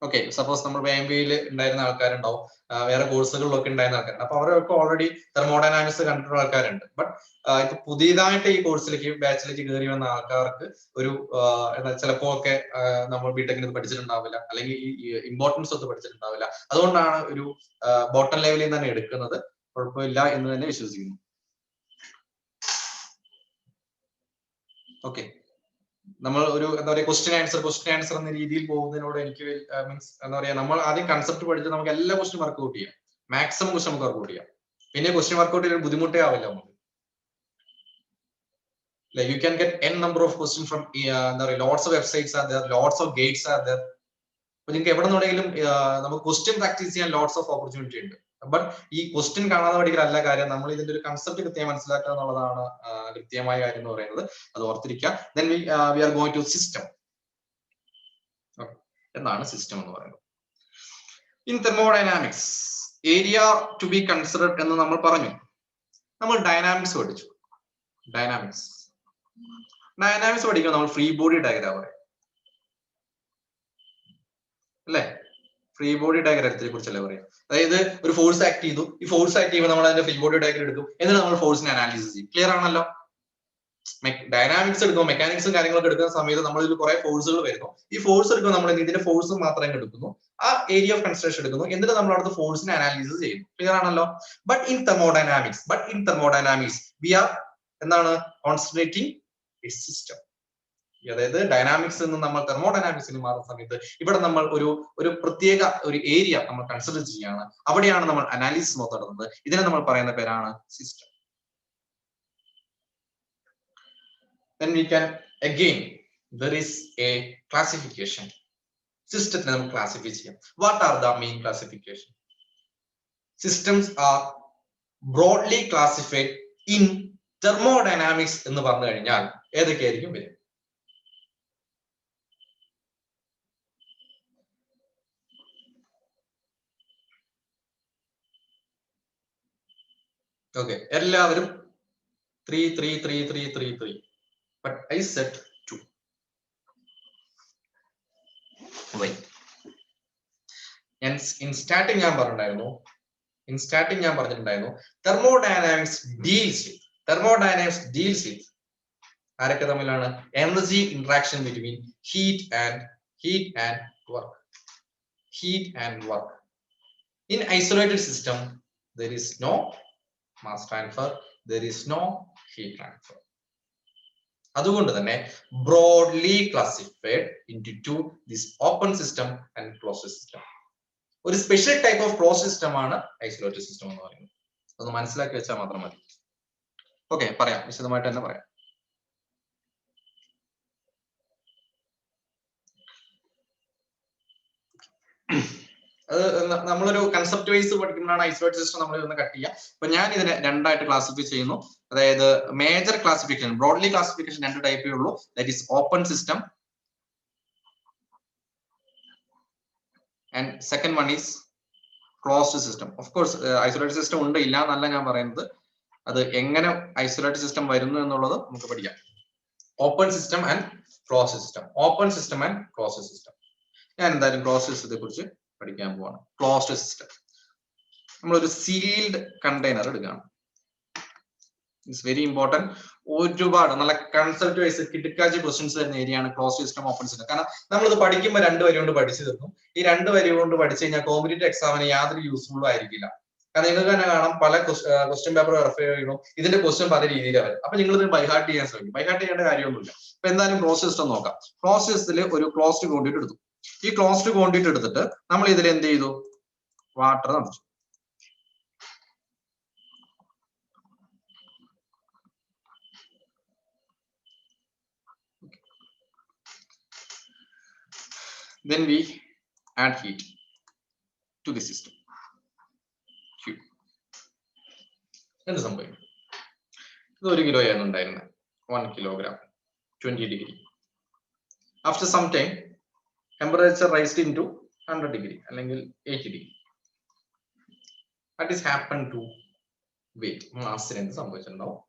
ഓക്കെ, സപ്പോസ് നമ്മൾ MBA ഉണ്ടായിരുന്ന ആൾക്കാരുണ്ടാവും, വേറെ കോഴ്സുകളിലൊക്കെ ഉണ്ടായിരുന്ന ആൾക്കാരുണ്ട്. അപ്പൊ അവരൊക്കെ ഓൾറെഡി തെർമോഡൈനാമിക്സ് കണ്ടിട്ടുള്ള ആൾക്കാരുണ്ട്. ബട്ട് ഇപ്പൊ പുതിയതായിട്ട് ഈ കോഴ്സിലേക്ക് ബാച്ചിലേക്ക് കയറി വന്ന ആൾക്കാർക്ക് ഒരു ചിലപ്പോ ഒക്കെ നമ്മൾ ബിടെക്കിന് ഇത് പഠിച്ചിട്ടുണ്ടാവില്ല, അല്ലെങ്കിൽ ഈ ഇമ്പോർട്ടൻസ് ഒന്നും പഠിച്ചിട്ടുണ്ടാവില്ല. അതുകൊണ്ടാണ് ഒരു ബോട്ടം ലെവലിൽ തന്നെ എടുക്കുന്നത്. കുഴപ്പമില്ല എന്ന് തന്നെ വിശ്വസിക്കുന്നു. ഓക്കെ, നമ്മൾ ഒരു എന്താ പറയുക ക്വസ്റ്റ്യൻ ആൻസർ എന്ന രീതിയിൽ പോകുന്നതിനോട് എനിക്ക് മീൻസ് എന്താ പറയാ നമ്മൾ ആദ്യം കൺസെപ്റ്റ് പഠിച്ച് നമുക്ക് എല്ലാ ക്വസ്റ്റ്യൻ വർക്ക്ഔട്ട് ചെയ്യാം, മാക്സിമം ക്വസ്റ്റ്യൻ നമുക്ക് വർക്ക്ഔട്ട് ചെയ്യാം. പിന്നെ ക്വസ്റ്റ്യൻ വർക്ക്ഔട്ട് ചെയ്യാൻ ബുദ്ധിമുട്ടേ ആവില്ല നമുക്ക്. Like you can get n number of questions from there are lots of websites are there, lots of gates are there. അപ്പൊ നിങ്ങൾക്ക് എവിടെ നിന്നെങ്കിലും നമുക്ക് ക്വസ്റ്റ്യൻ പ്രാക്ടീസ് ചെയ്യാൻ ലോട്ട്സ് ഓഫ് ഓപ്പർച്യൂണിറ്റി ഉണ്ട്. ബട്ട് ഈ ക്വസ്റ്റ്യൻ കാണാതെ പഠിക്കലല്ല കാര്യം, നമ്മൾ ഇതിന്റെ ഒരു കൺസെപ്റ്റ് കൃത്യമായി മനസ്സിലാക്കുക എന്നുള്ളതാണ് കൃത്യമായ കാര്യം എന്ന് പറയുന്നത്. അത് ഓർത്തിരിക്കുക. Then we are going to system. എന്താണ് സിസ്റ്റം എന്ന് പറയുന്നത്? In thermodynamics area to be considered എന്ന് നമ്മൾ പറഞ്ഞു. നമ്മൾ ഡൈനാമിക്സ് പഠിച്ചു. ഡൈനാമിക്സ് പഠിക്കുമ്പോൾ നമ്മൾ ഫ്രീ ബോഡി ഡയഗ്രാം പറയും അല്ലെ? ഫ്രീ ബോഡി ഡയഗ്രത്തെ കുറിച്ചല്ലേ പറയാം. അതായത് ഒരു ഫോഴ്സ് ആക്ട് ചെയ്തു, ഈ ഫോഴ്സ് ആക്ട് ചെയ്യുമ്പോൾ നമ്മൾ അതിന്റെ ഫ്രീ ബോഡി ഡയഗ്രം എടുക്കും, എന്നിട്ട് നമ്മൾ ഫോഴ്സിനെ അനാലിസിസ് ചെയ്യും. ക്ലിയർ ആണല്ലോ? ഡൈനാമിക്സ് എടുക്കുമ്പോൾ മെക്കാനിക്സും കാര്യങ്ങളൊക്കെ എടുക്കുന്ന സമയത്ത് നമ്മൾ ഇതിൽ കുറെ ഫോഴ്സുകൾ വരുന്നു. ഈ ഫോഴ്സ് എടുക്കുമ്പോൾ നമ്മൾ ഇതിന്റെ ഫോഴ്സ് മാത്രമേ എടുക്കുന്നു, ആ ഏരിയ ഓഫ് കൺസ്ട്രക്ഷൻ എടുക്കുന്നു, എന്നിട്ട് നമ്മൾ അവിടുത്തെ ഫോഴ്സിനെ അനാലിസിസ് ചെയ്യുന്നു. ക്ലിയർ ആണല്ലോ? But in thermodynamics we are എന്താണ് കോൺസെൻട്രേറ്റിംഗ് എ സിസ്റ്റം. അതായത് ഡൈനാമിക്സ് നിന്ന് നമ്മൾ തെർമോഡൈനാമിക്സിന് മാറുന്ന സമയത്ത് ഇവിടെ നമ്മൾ ഒരു പ്രത്യേക ഒരു ഏരിയ നമ്മൾ കൺസിഡർ ചെയ്യാണ്. അവിടെയാണ് നമ്മൾ അനാലിസിസ് നടത്തുന്നത്. ഇതിനെ നമ്മൾ പറയുന്ന പേരാണ് system. Then we can again there is a classification. സിസ്റ്റത്തിനെ നമുക്ക് ക്ലാസിഫൈ ചെയ്യാം. What are the main classification? Systems are broadly classified in thermodynamics എന്ന് പറഞ്ഞു കഴിഞ്ഞാൽ ഏതൊക്കെയായിരിക്കും വരും? Okay, എല്ലാവരും 3 3 3 3 3 3. But I said 2. Why? In starting ഞാൻ പറഞ്ഞിട്ടുണ്ടായിരുന്നു thermodynamics deals with ആരൊക്കെ തമ്മിലാണ്? Energy interaction between heat and work. In isolated system there is no mass transfer, there is no heat transfer. അതുകൊണ്ട് തന്നെ broadly classified into two, this open system and closed system. ഒരു special type of closed system ആണ് isolated system എന്ന് പറയുന്നത്. ഒന്ന് മനസ്സിലാക്കി വെച്ചാൽ മാത്രം മതി. ഓക്കെ, പറയാം, വിശദമായിട്ട് തന്നെ പറയാം. അത് നമ്മളൊരു കൺസെപ്റ്റ് വൈസ് പഠിക്കുന്നതാണ് ഐസൊലേറ്റഡ് സിസ്റ്റം. നമ്മൾ ഇതൊന്ന് കട്ട് ചെയ്യാം. അപ്പൊ ഞാൻ ഇതിനെ രണ്ടായിട്ട് ക്ലാസിഫൈ ചെയ്യുന്നു. അതായത് മേജർ ക്ലാസിഫിക്കേഷൻ, ബ്രോഡ്ലി ക്ലാസിഫിക്കേഷൻ രണ്ട് ടൈപ്പേ ഉള്ളൂ. That is open system and second one is closed system. Of course isolated system ഉണ്ട്, ഇല്ല എന്നല്ല ഞാൻ പറയുന്നത്. അത് എങ്ങനെ ഐസൊലേറ്റഡ് സിസ്റ്റം വരുന്നു എന്നുള്ളത് നമുക്ക് പഠിക്കാം. Open system and closed system. ഞാൻ എന്തായാലും ക്ലോസ്ഡ് സിസ്റ്റത്തെ കുറിച്ച് പഠിക്കാൻ പോവാണ്. ക്ലോസ്ഡ് സിസ്റ്റം നമ്മളൊരു സീൽഡ് കണ്ടെയ്നർ എടുക്കുകയാണ്. It's very important. ഒരുപാട് നല്ല കൺസെപ്റ്റ് വൈസ് കിടക്കാച്ചി ക്വസ്റ്റ്യൻസ് വരുന്ന ഏരിയയാണ് ക്ലോസ്ഡ് സിസ്റ്റം, ഓപ്പൺ സിസ്റ്റം. കാരണം നമ്മളിത് പഠിക്കുമ്പോൾ 2 വരി കൊണ്ട് പഠിച്ചു തീർക്കും. ഈ 2 വരി കൊണ്ട് പഠിച്ചു കഴിഞ്ഞാൽ കോമ്പറ്റേറ്റീവ് എക്സാമിന് യാതൊരു യൂസ്ഫുള്ളും ആയിരിക്കില്ല. കാരണം നിങ്ങൾക്ക് തന്നെ കാണാം, പല ക്വസ്റ്റ്യൻ പേപ്പർ റെഫർ ചെയ്യണം, ഇതിന്റെ ക്വസ്റ്റ്യൻ പല രീതിയിലാണ് വരും. അപ്പൊ നിങ്ങൾ ഇത് ബൈഹാർട്ട് ചെയ്യാൻ ശ്രമിക്കും. ബൈഹാർട്ട് ചെയ്യേണ്ട കാര്യമൊന്നുമില്ല. അപ്പൊ എന്തായാലും ക്ലോസ്ഡ് സിസ്റ്റം നോക്കാം. ക്ലോസ്ഡ് സിസ്റ്റത്തിൽ ഒരു ക്ലോസ്ഡ് കോണ്ടീറ്റ് എടുത്തു. ഈ ക്ലോസ്ഡ് കോണ്ടീറ്റ് എടുത്തിട്ട് നമ്മൾ ഇതിൽ എന്ത് ചെയ്തു? വാട്ടർ നിറച്ചു. Then we add heat to the system. എന്ത് സംഭവിക്കും? ഇത് 1 കിലോ ആയിരുന്നു ഉണ്ടായിരുന്നത്. 1 kilogram 20 degree. After some time temperature raised into 100 degree അല്ലെങ്കിൽ 80 degree. What is happened to weight? മാസിന് എന്ത് സംഭവിച്ചിട്ടുണ്ടാവും?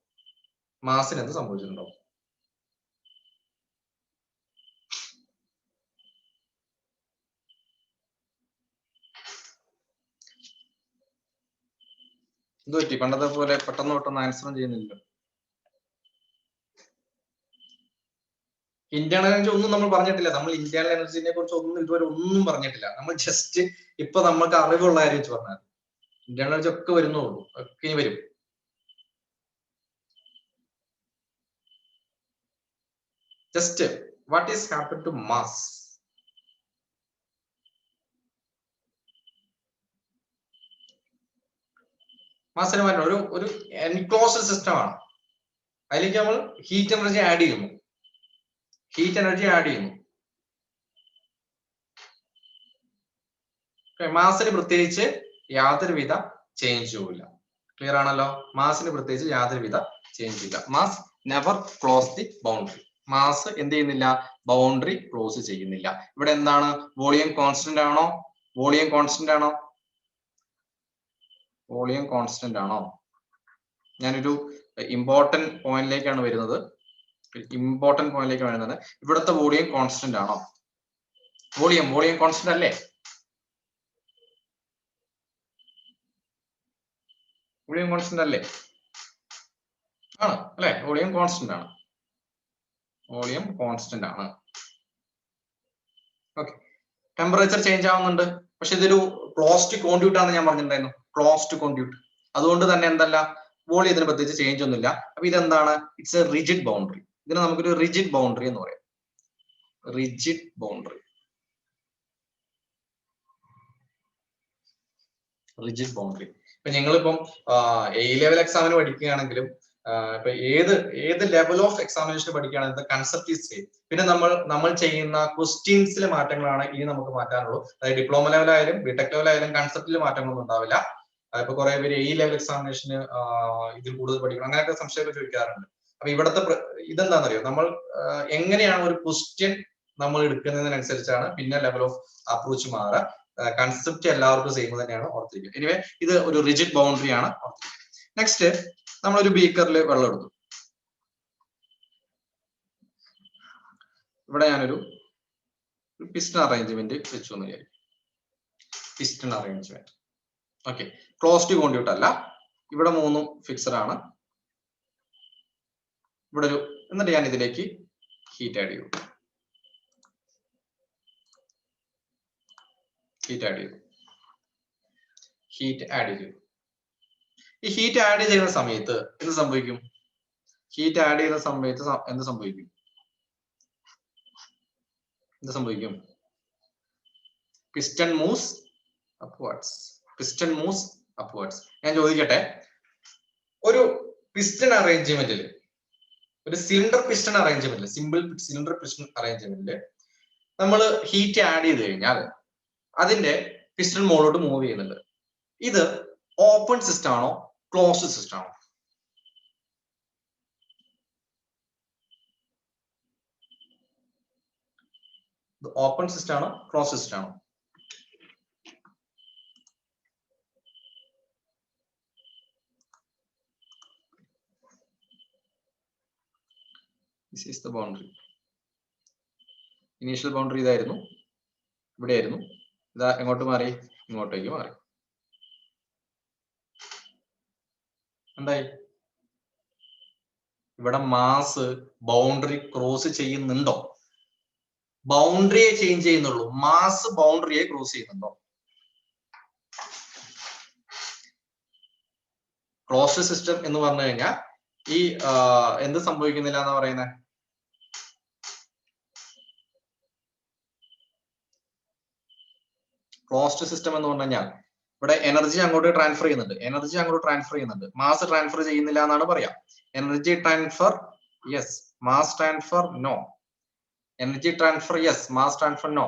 എന്ത് പറ്റി? പണ്ടത്തെ പോലെ പെട്ടെന്ന് ആൻസറും ചെയ്യുന്നില്ല. ഇന്റേണൽ എനർജി ഒന്നും നമ്മൾ പറഞ്ഞിട്ടില്ല. നമ്മൾ ഇന്റേണൽ എനർജിനെ കുറിച്ച് ഇതുവരെ ഒന്നും പറഞ്ഞിട്ടില്ല. നമ്മൾ ജസ്റ്റ് ഇപ്പൊ നമുക്ക് അറിവുള്ള കാര്യം വെച്ച് പറഞ്ഞാൽ ഇന്റേണൽ എനർജി ഒക്കെ വരുന്നുള്ളൂ, ഒക്കെ ഇനി വരും. just what is happened to mass? മാസിന് മാറ്റം ഒരു എൻക്ലോസ്ഡ് സിസ്റ്റം ആണ്. അതിലേക്ക് നമ്മൾ ഹീറ്റ് എനർജി ആഡ് ചെയ്യുന്നു. മാസിന് പ്രത്യേകിച്ച് യാതൊരുവിധ ചേഞ്ചും ഇല്ല. ക്ലിയർ ആണല്ലോ? മാസിന് പ്രത്യേകിച്ച് യാതൊരുവിധ ചേഞ്ച് ഇല്ല. Mass never close the boundary. Mass എന്ത് ചെയ്യുന്നില്ല? ബൗണ്ടറി ക്ലോസ് ചെയ്യുന്നില്ല. ഇവിടെ എന്താണ്? വോളിയം കോൺസ്റ്റന്റ് ആണോ? വോളിയം കോൺസ്റ്റന്റ് ആണോ? ഞാനൊരു ഇമ്പോർട്ടന്റ് പോയിന്റിലേക്കാണ് വരുന്നത്. ഇവിടുത്തെ വോളിയം കോൺസ്റ്റന്റ് ആണോ? വോളിയം കോൺസ്റ്റന്റ് അല്ലേ? വോളിയം കോൺസ്റ്റന്റ് അല്ലേ? ആണ് അല്ലെ? വോളിയം കോൺസ്റ്റന്റ് ആണ്. ഓക്കെ. ടെമ്പറേച്ചർ ചേഞ്ച് ആവുന്നുണ്ട്. പക്ഷെ ഇതൊരു ക്ലോസ്ഡ് കോൺഡ്യൂട്ട് ആണെന്ന് ഞാൻ പറഞ്ഞിട്ടുണ്ടായിരുന്നു. Closed conduit. അതുകൊണ്ട് തന്നെ എന്തല്ല, വോളിയത്തിന് പ്രത്യേകിച്ച് ചേഞ്ച് ഒന്നുമില്ല. അപ്പൊ ഇതെന്താണ്? It's A rigid boundary. ഇതിനെ നമുക്കൊരു റിജിഡ് ബൗണ്ടറി എന്ന് പറയാം. Rigid boundary. ഇപ്പൊ ഞങ്ങളിപ്പം എ ലെവൽ എക്സാമിന് പഠിക്കുകയാണെങ്കിലും ഇപ്പൊ ഏത് ലെവൽ ഓഫ് എക്സാമിനേഷൻ പഠിക്കുകയാണെങ്കിൽ കൺസെപ്റ്റ് ഈസ് സെയിം. പിന്നെ നമ്മൾ ചെയ്യുന്ന ക്വസ്റ്റ്യൻസിലെ മാറ്റങ്ങളാണ് ഇനി നമുക്ക് മാറ്റാനുള്ളൂ. അതായത് ഡിപ്ലോമ ലെവലായാലും ബിടെക് ലെവലായാലും കൺസെപ്റ്റിൽ മാറ്റങ്ങളൊന്നും ഉണ്ടാവില്ല. ഇപ്പൊ കുറെ പേര് എ ലെവൽ എക്സാമിനേഷന് ഇതിൽ കൂടുതൽ പഠിക്കണം അങ്ങനെയൊക്കെ സംശയമൊക്കെ ചോദിക്കാറുണ്ട്. അപ്പൊ ഇവിടുത്തെ ഇതെന്താണെന്നറിയോ, നമ്മൾ എങ്ങനെയാണ് ഒരു ക്വസ്റ്റ്യൻ നമ്മൾ എടുക്കുന്നതിനനുസരിച്ചാണ് പിന്നെ ലെവൽ ഓഫ് അപ്രോച്ച് മാറുക. കൺസെപ്റ്റ് എല്ലാവർക്കും സെയിം തന്നെയാണ്, ഓർത്തിരിക്കുക. എനിവേ ഇത് ഒരു റിജിഡ് ബൗണ്ടറി ആണ്. നെക്സ്റ്റ്, നമ്മളൊരു ബീക്കറിൽ വെള്ളം എടുത്തു. ഇവിടെ ഞാനൊരു പിസ്റ്റൺ അറേഞ്ച്മെന്റ് വെച്ചു എന്ന് വിചാരിക്കും. Piston arrangement. Okay. Closed conduit അല്ല. ഇവിടെ മൂന്നും ഫിക്സഡ് ആണ്. ഇവിടെ എന്നിട്ട് ഞാൻ ഇതിലേക്ക് ഹീറ്റ് ആഡ് ചെയ്തു. ഹീറ്റ് ആഡ് ചെയ്തു. ഈ ഹീറ്റ് ആഡ് ചെയ്യുന്ന സമയത്ത് എന്ത് സംഭവിക്കും? എന്ത് സംഭവിക്കും? Piston moves upwards. ഞാൻ ചോദിക്കട്ടെ, ഒരു പിസ്റ്റൺ അറേഞ്ച്മെന്റിൽ, ഒരു സിലിണ്ടർ പിസ്റ്റൺ അറേഞ്ച്മെന്റിൽ നമ്മൾ ഹീറ്റ് ആഡ് ചെയ്ത് കഴിഞ്ഞാൽ അതിന്റെ പിസ്റ്റൺ മുകളിലോട്ട് മൂവ് ചെയ്യുന്നുണ്ട്. ഇത് ഓപ്പൺ സിസ്റ്റം ആണോ ക്ലോസ്ഡ് സിസ്റ്റം ആണോ? ഓപ്പൺ സിസ്റ്റം ആണോ ക്ലോസ്ഡ് സിസ്റ്റം ആണോ? This is the boundary. Initial boundary ഇതായിരുന്നു, ഇവിടെയായിരുന്നു. ഇതാ എങ്ങോട്ട് മാറി? ഇങ്ങോട്ടേക്ക് മാറി. എന്തായി? ഇവിടെ മാസ് ബൗണ്ടറി ക്രോസ് ചെയ്യുന്നുണ്ടോ? ബൗണ്ടറിയെ ചേഞ്ച് ചെയ്യുന്നുള്ളൂ. മാസ് ബൗണ്ടറിയെ ക്രോസ് ചെയ്യുന്നുണ്ടോ? ക്ലോസ്ഡ് സിസ്റ്റം എന്ന് പറഞ്ഞു കഴിഞ്ഞാൽ ഈ എന്ത് സംഭവിക്കുന്നില്ല എന്ന് പറയുന്നത്? ക്ലോസ്ഡ് സിസ്റ്റം എന്ന് പറഞ്ഞു കഴിഞ്ഞാൽ ഇവിടെ എനർജി അങ്ങോട്ട് ട്രാൻസ്ഫർ ചെയ്യുന്നുണ്ട്. മാസ് ട്രാൻസ്ഫർ ചെയ്യുന്നില്ല എന്നാണ് പറയാം. Energy transfer yes, mass transfer no. Energy transfer yes, mass transfer no.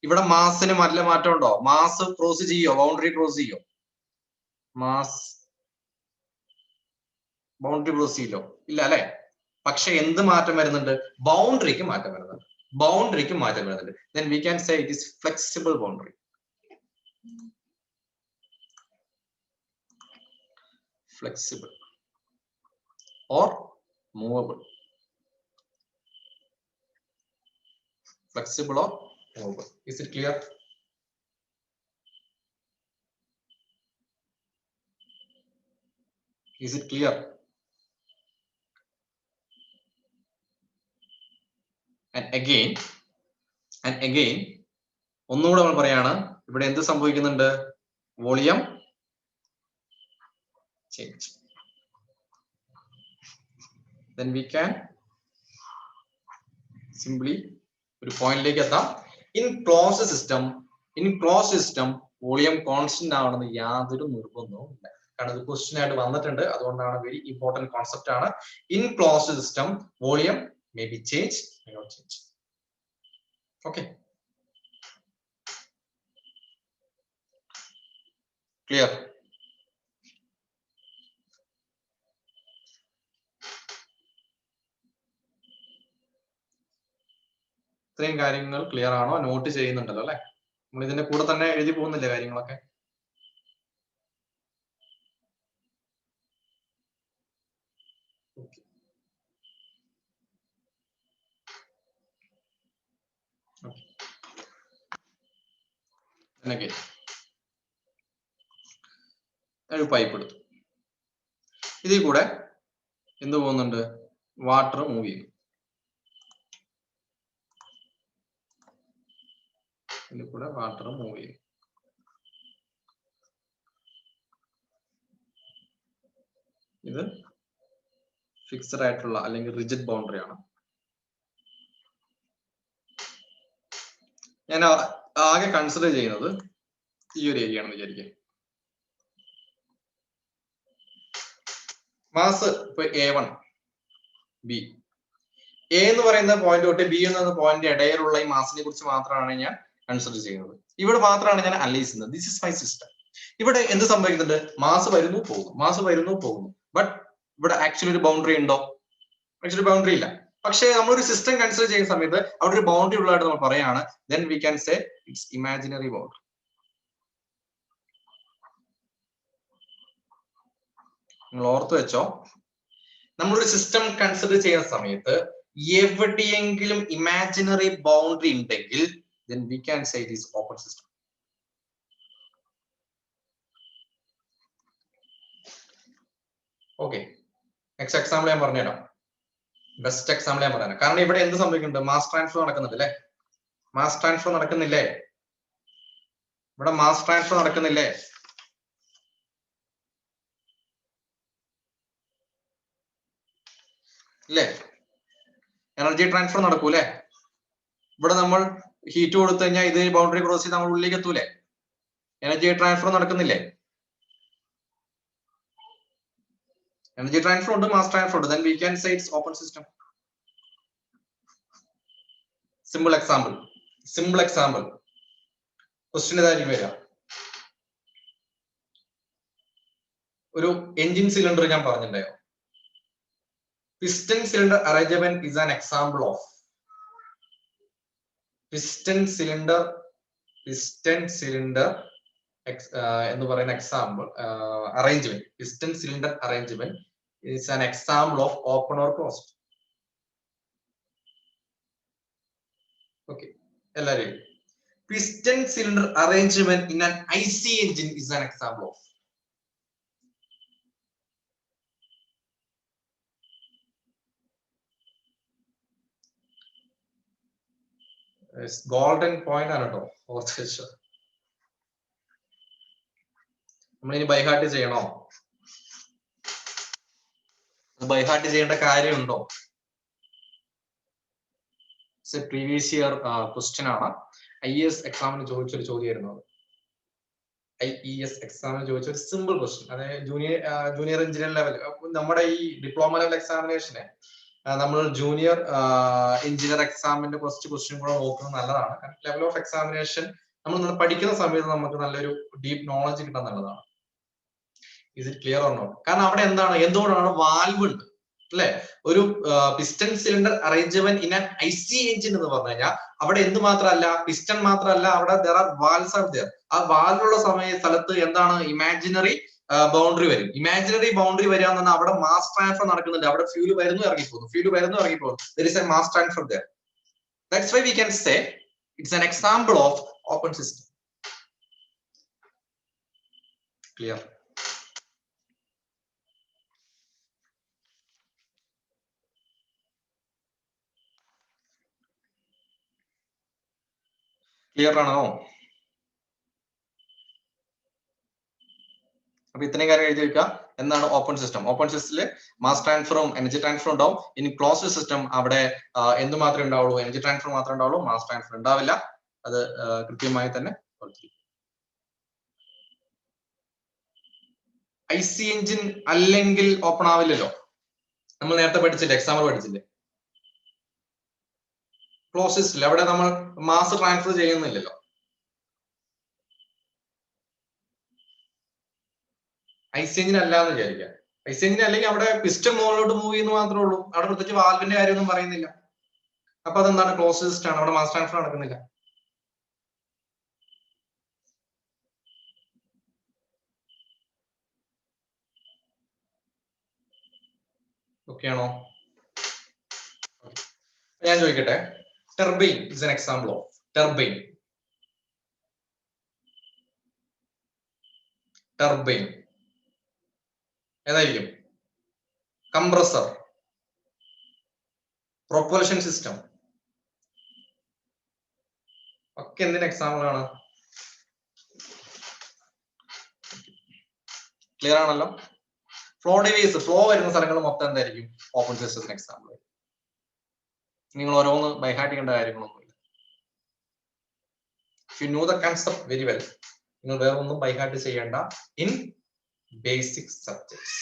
ഇവിടെ മാസിന് നല്ല മാറ്റം ഉണ്ടോ? മാസ് ക്രോസ് ചെയ്യോ? ബൗണ്ടറി ക്രോസ് ചെയ്യോ? മാസ് ബൗണ്ടറി ക്രോസ് ചെയ്യോ? ഇല്ല അല്ലെ? പക്ഷെ എന്ത് മാറ്റം വരുന്നുണ്ട്? ബൗണ്ടറിക്ക് മാറ്റം വരുന്നുണ്ട്. Then we can say it is flexible boundary. Flexible or movable. Flexible or movable. Is it clear? Is it clear? And again ഒന്നുകൂടെ നമ്മൾ പറയാണ്, ഇവിടെ എന്ത് സംഭവിക്കുന്നുണ്ട്? Volume change. Then we can simply ഒരു പോയിന്റിലേക്ക് എത്താം. In closed system volume constant ആവണമെന്ന് യാതൊരു നിർബന്ധവും ഇല്ല. കാരണം ഇത് ക്വസ്റ്റ്യൻ ആയിട്ട് വന്നിട്ടുണ്ട്, അതുകൊണ്ടാണ് വെരി ഇമ്പോർട്ടന്റ് കോൺസെപ്റ്റ് ആണ്. In closed system volume may be change, may not change. Okay, clear? ഇത്രയും കാര്യങ്ങൾ ക്ലിയർ ആണോ? നോട്ട് ചെയ്യുന്നുണ്ടല്ലോ അല്ലെ? നമ്മൾ ഇതിന്റെ കൂടെ തന്നെ എഴുതി പോകുന്നില്ലേ കാര്യങ്ങളൊക്കെ? ഒരു പൈപ്പ് എടുത്തു, ഇതിൽ കൂടെ എന്ത് പോകുന്നുണ്ട്? വാട്ടർ മൂവ് ചെയ്യും. ഇതിൽ കൂടെ വാട്ടർ മൂവ് ചെയ്യും. ഇത് ഫിക്സഡ് ആയിട്ടുള്ള അല്ലെങ്കിൽ റിജിഡ് ബൗണ്ടറി ആണ്. ഞാൻ ആകെ കൺസിഡർ ചെയ്യുന്നത് ഈ ഒരു ഏരിയ ആണെന്ന് വിചാരിക്കുക. മാസ് ഇപ്പൊ A1 B, എ എന്ന് പറയുന്ന പോയിന്റ് തൊട്ട് ബി എന്ന പോയിന്റ് ഇടയിലുള്ള ഈ മാസിനെ കുറിച്ച് മാത്രമാണ് ഞാൻ കൺസിഡർ ചെയ്യുന്നത്. ഇവിടെ മാത്രമാണ് ഞാൻ അനലൈസ് ചെയ്യുന്നത്. This is my system. ഇവിടെ എന്ത് സംഭവിക്കുന്നുണ്ട്? മാസ് വരുന്നു പോകുന്നു. ബട്ട് ഇവിടെ ആക്ച്വലി ഒരു ബൗണ്ടറി ഉണ്ടോ? ആക്ച്വലി ബൗണ്ടറി ഇല്ല. പക്ഷേ നമ്മളൊരു സിസ്റ്റം കൺസിഡർ ചെയ്യുന്ന സമയത്ത് അവിടെ ഒരു ബൗണ്ടറി ഉള്ളതായിട്ട് നമ്മൾ പറയാണ്. Then we can say it's imaginary boundary. നിങ്ങൾ ഓർത്ത് വെച്ചോ, നമ്മളൊരു സിസ്റ്റം കൺസിഡർ ചെയ്യുന്ന സമയത്ത് എവിടെയെങ്കിലും ഇമാജിനറി ബൗണ്ടറി ഉണ്ടെങ്കിൽ then we can say it is open system. Okay, next example ഞാൻ പറഞ്ഞുതരാം. ബെസ്റ്റ് എക്സാമ്പിൾ ഞാൻ പറയാം. കാരണം ഇവിടെ എന്ത് സംഭവിക്കുന്നുണ്ട്? മാസ് ട്രാൻസ്ഫർ നടക്കുന്നുണ്ട് അല്ലേ? മാസ് ട്രാൻസ്ഫർ നടക്കുന്നില്ലേ? ഇവിടെ മാസ് ട്രാൻസ്ഫർ നടക്കുന്നില്ലേ? ഇല്ലേ? എനർജി ട്രാൻസ്ഫർ നടക്കൂലേ? ഇവിടെ നമ്മൾ ഹീറ്റ് കൊടുത്തു കഴിഞ്ഞാൽ ഇത് ബൗണ്ടറി ക്രോസ് ചെയ്ത് നമ്മൾ ഉള്ളിലേക്ക് എത്തൂലേ? എനർജി ട്രാൻസ്ഫർ നടക്കുന്നില്ലേ? എനർജി ട്രാൻസ്ഫർ ഉണ്ട്, മാസ് ട്രാൻസ്ഫർ ഉണ്ട്. then we can say it's open system. Simple example question ഇതായിരിക്കും വരിക. ഒരു എഞ്ചിൻ സിലിണ്ടർ ഞാൻ പറഞ്ഞിട്ടുണ്ടായോ? piston cylinder arrangement is an example of piston cylinder എന്ന് പറയുന്ന example arrangement. Piston cylinder arrangement is an example of open or closed. Okay, എല്ലാവരും piston cylinder arrangement in an IC engine is an example of golden point ആണ് കേട്ടോ. ഓർത്ത് വെച്ചോ. നമ്മളിനി by heart ചെയ്യണോ? By heart ചെയ്യേണ്ട കാര്യമുണ്ടോ? പ്രീവിയസ് ഇയർ ക്വസ്റ്റ്യൻ ആണ്. IES എക്സാമിന് ചോദിച്ചൊരു ചോദ്യമായിരുന്നു. IES എക്സാമിന് ചോദിച്ച ഒരു സിമ്പിൾ ക്വസ്റ്റ്യൻ. അതായത് ജൂനിയർ എഞ്ചിനീയർ ലെവൽ, നമ്മുടെ ഈ ഡിപ്ലോമ ലെവൽ എക്സാമിനേഷന് നമ്മൾ ജൂനിയർ എഞ്ചിനീയർ എക്സാമിന്റെ കുറച്ച് ക്വസ്റ്റ്യൻ കൂടെ നോക്കുന്നത് നല്ലതാണ്. കാരണം ലെവൽ ഓഫ് എക്സാമിനേഷൻ നമ്മൾ പഠിക്കുന്ന സമയത്ത് നമുക്ക് നല്ലൊരു ഡീപ്പ് നോളജ് കിട്ടാൻ നല്ലതാണ്. Is it clear or not? കാരണം അവിടെ എന്തുകൊണ്ടാണ് വാൽവ് ഉണ്ട് അല്ലെ? ഒരു piston cylinder arrangement in an IC engine എന്ന് പറഞ്ഞു കഴിഞ്ഞാൽ അവിടെ എന്ത് മാത്രമല്ല, പിസ്റ്റൺ മാത്രമല്ല, അവിടെ there are valves are there. ആ വാൽവുള്ള സ്ഥലത്ത് എന്താണ്? ഇമാജിനറി ബൗണ്ടറി വരും. ഇമാജിനറി ബൗണ്ടറി വരിക എന്ന് പറഞ്ഞാൽ അവിടെ മാസ് ട്രാൻസ്ഫർ നടക്കുന്നുണ്ട്. അവിടെ ഫ്യൂല് വരുന്നു ഇറങ്ങിപ്പോകുന്നു. There is a mass transfer there. That's why we can say it's an example of open system. Clear? Clear ആണോ? അപ്പൊ ഇത്രയും കാര്യം എഴുതി വെക്കുക. എന്താണ് ഓപ്പൺ സിസ്റ്റം. ഓപ്പൺ സിസ്റ്റത്തിൽ മാസ് ട്രാൻസ്ഫറും എനർജി ട്രാൻസ്ഫറും ഉണ്ടാവും. ഇനി ക്ലോസ്ഡ് സിസ്റ്റം അവിടെ എന്ത് മാത്രമേ ഉണ്ടാവുള്ളൂ, എനർജി ട്രാൻസ്ഫർ മാത്രമേ ഉണ്ടാവുള്ളൂ, മാസ് ട്രാൻസ്ഫർ ഉണ്ടാവില്ല. അത് കൃത്യമായി തന്നെ IC എഞ്ചിൻ അല്ലെങ്കിൽ ഓപ്പൺ ആവില്ലല്ലോ. നമ്മൾ നേരത്തെ പഠിച്ചില്ലേ, എക്സാമ്പിൾ പഠിച്ചില്ലേ, ക്ലോസ്ഡ് സിസ്റ്റം അവിടെ നമ്മൾ മാസ് ട്രാൻസ്ഫർ ചെയ്യുന്നില്ലല്ലോ. IC എഞ്ചിൻ അല്ലാന്ന് വിചാരിക്കാം. IC എഞ്ചിൻ അല്ലെങ്കിൽ അവിടെ പിസ്റ്റൺ മുകളിലോട്ട് മൂവ് ചെയ്യുന്നു മാത്രമേ ഉള്ളൂ. അവിടെ പ്രത്യേകിച്ച് വാൽവിന്റെ കാര്യമൊന്നും പറയുന്നില്ല. അപ്പൊ അതെന്താണ്, ക്ലോസ്ഡ് സിസ്റ്റം ആണ്, അവിടെ മാസ് ട്രാൻസ്ഫർ നടക്കുന്നില്ല. ഓക്കെ ആണോ? ഞാൻ ചോദിക്കട്ടെ, turbine is an example of turbine. Turbine ഏതായിരിക്കും? കംപ്രസർ, പ്രൊപ്പൽഷൻ സിസ്റ്റം ഒക്കെ എന്തിന്റെ എക്സാമ്പിൾ ആണ്? ക്ലിയർ ആണല്ലോ. ഫ്ലോ ഡിവൈസ്, ഫ്ലോ വരുന്ന സ്ഥലങ്ങൾ മൊത്തം എന്തായിരിക്കും? ഓപ്പൺ സിസ്റ്റത്തിന് എക്സാമ്പിൾ. നിങ്ങൾ ഓരോന്ന് ബൈഹാർട്ട് ചെയ്യേണ്ട കാര്യങ്ങളൊന്നുമില്ല. You know the concept very well. നിങ്ങൾ വേറെ ഒന്നും ബൈഹാർട്ട് ചെയ്യേണ്ട ഇൻ ബേസിക് സബ്ജക്ട്സ്.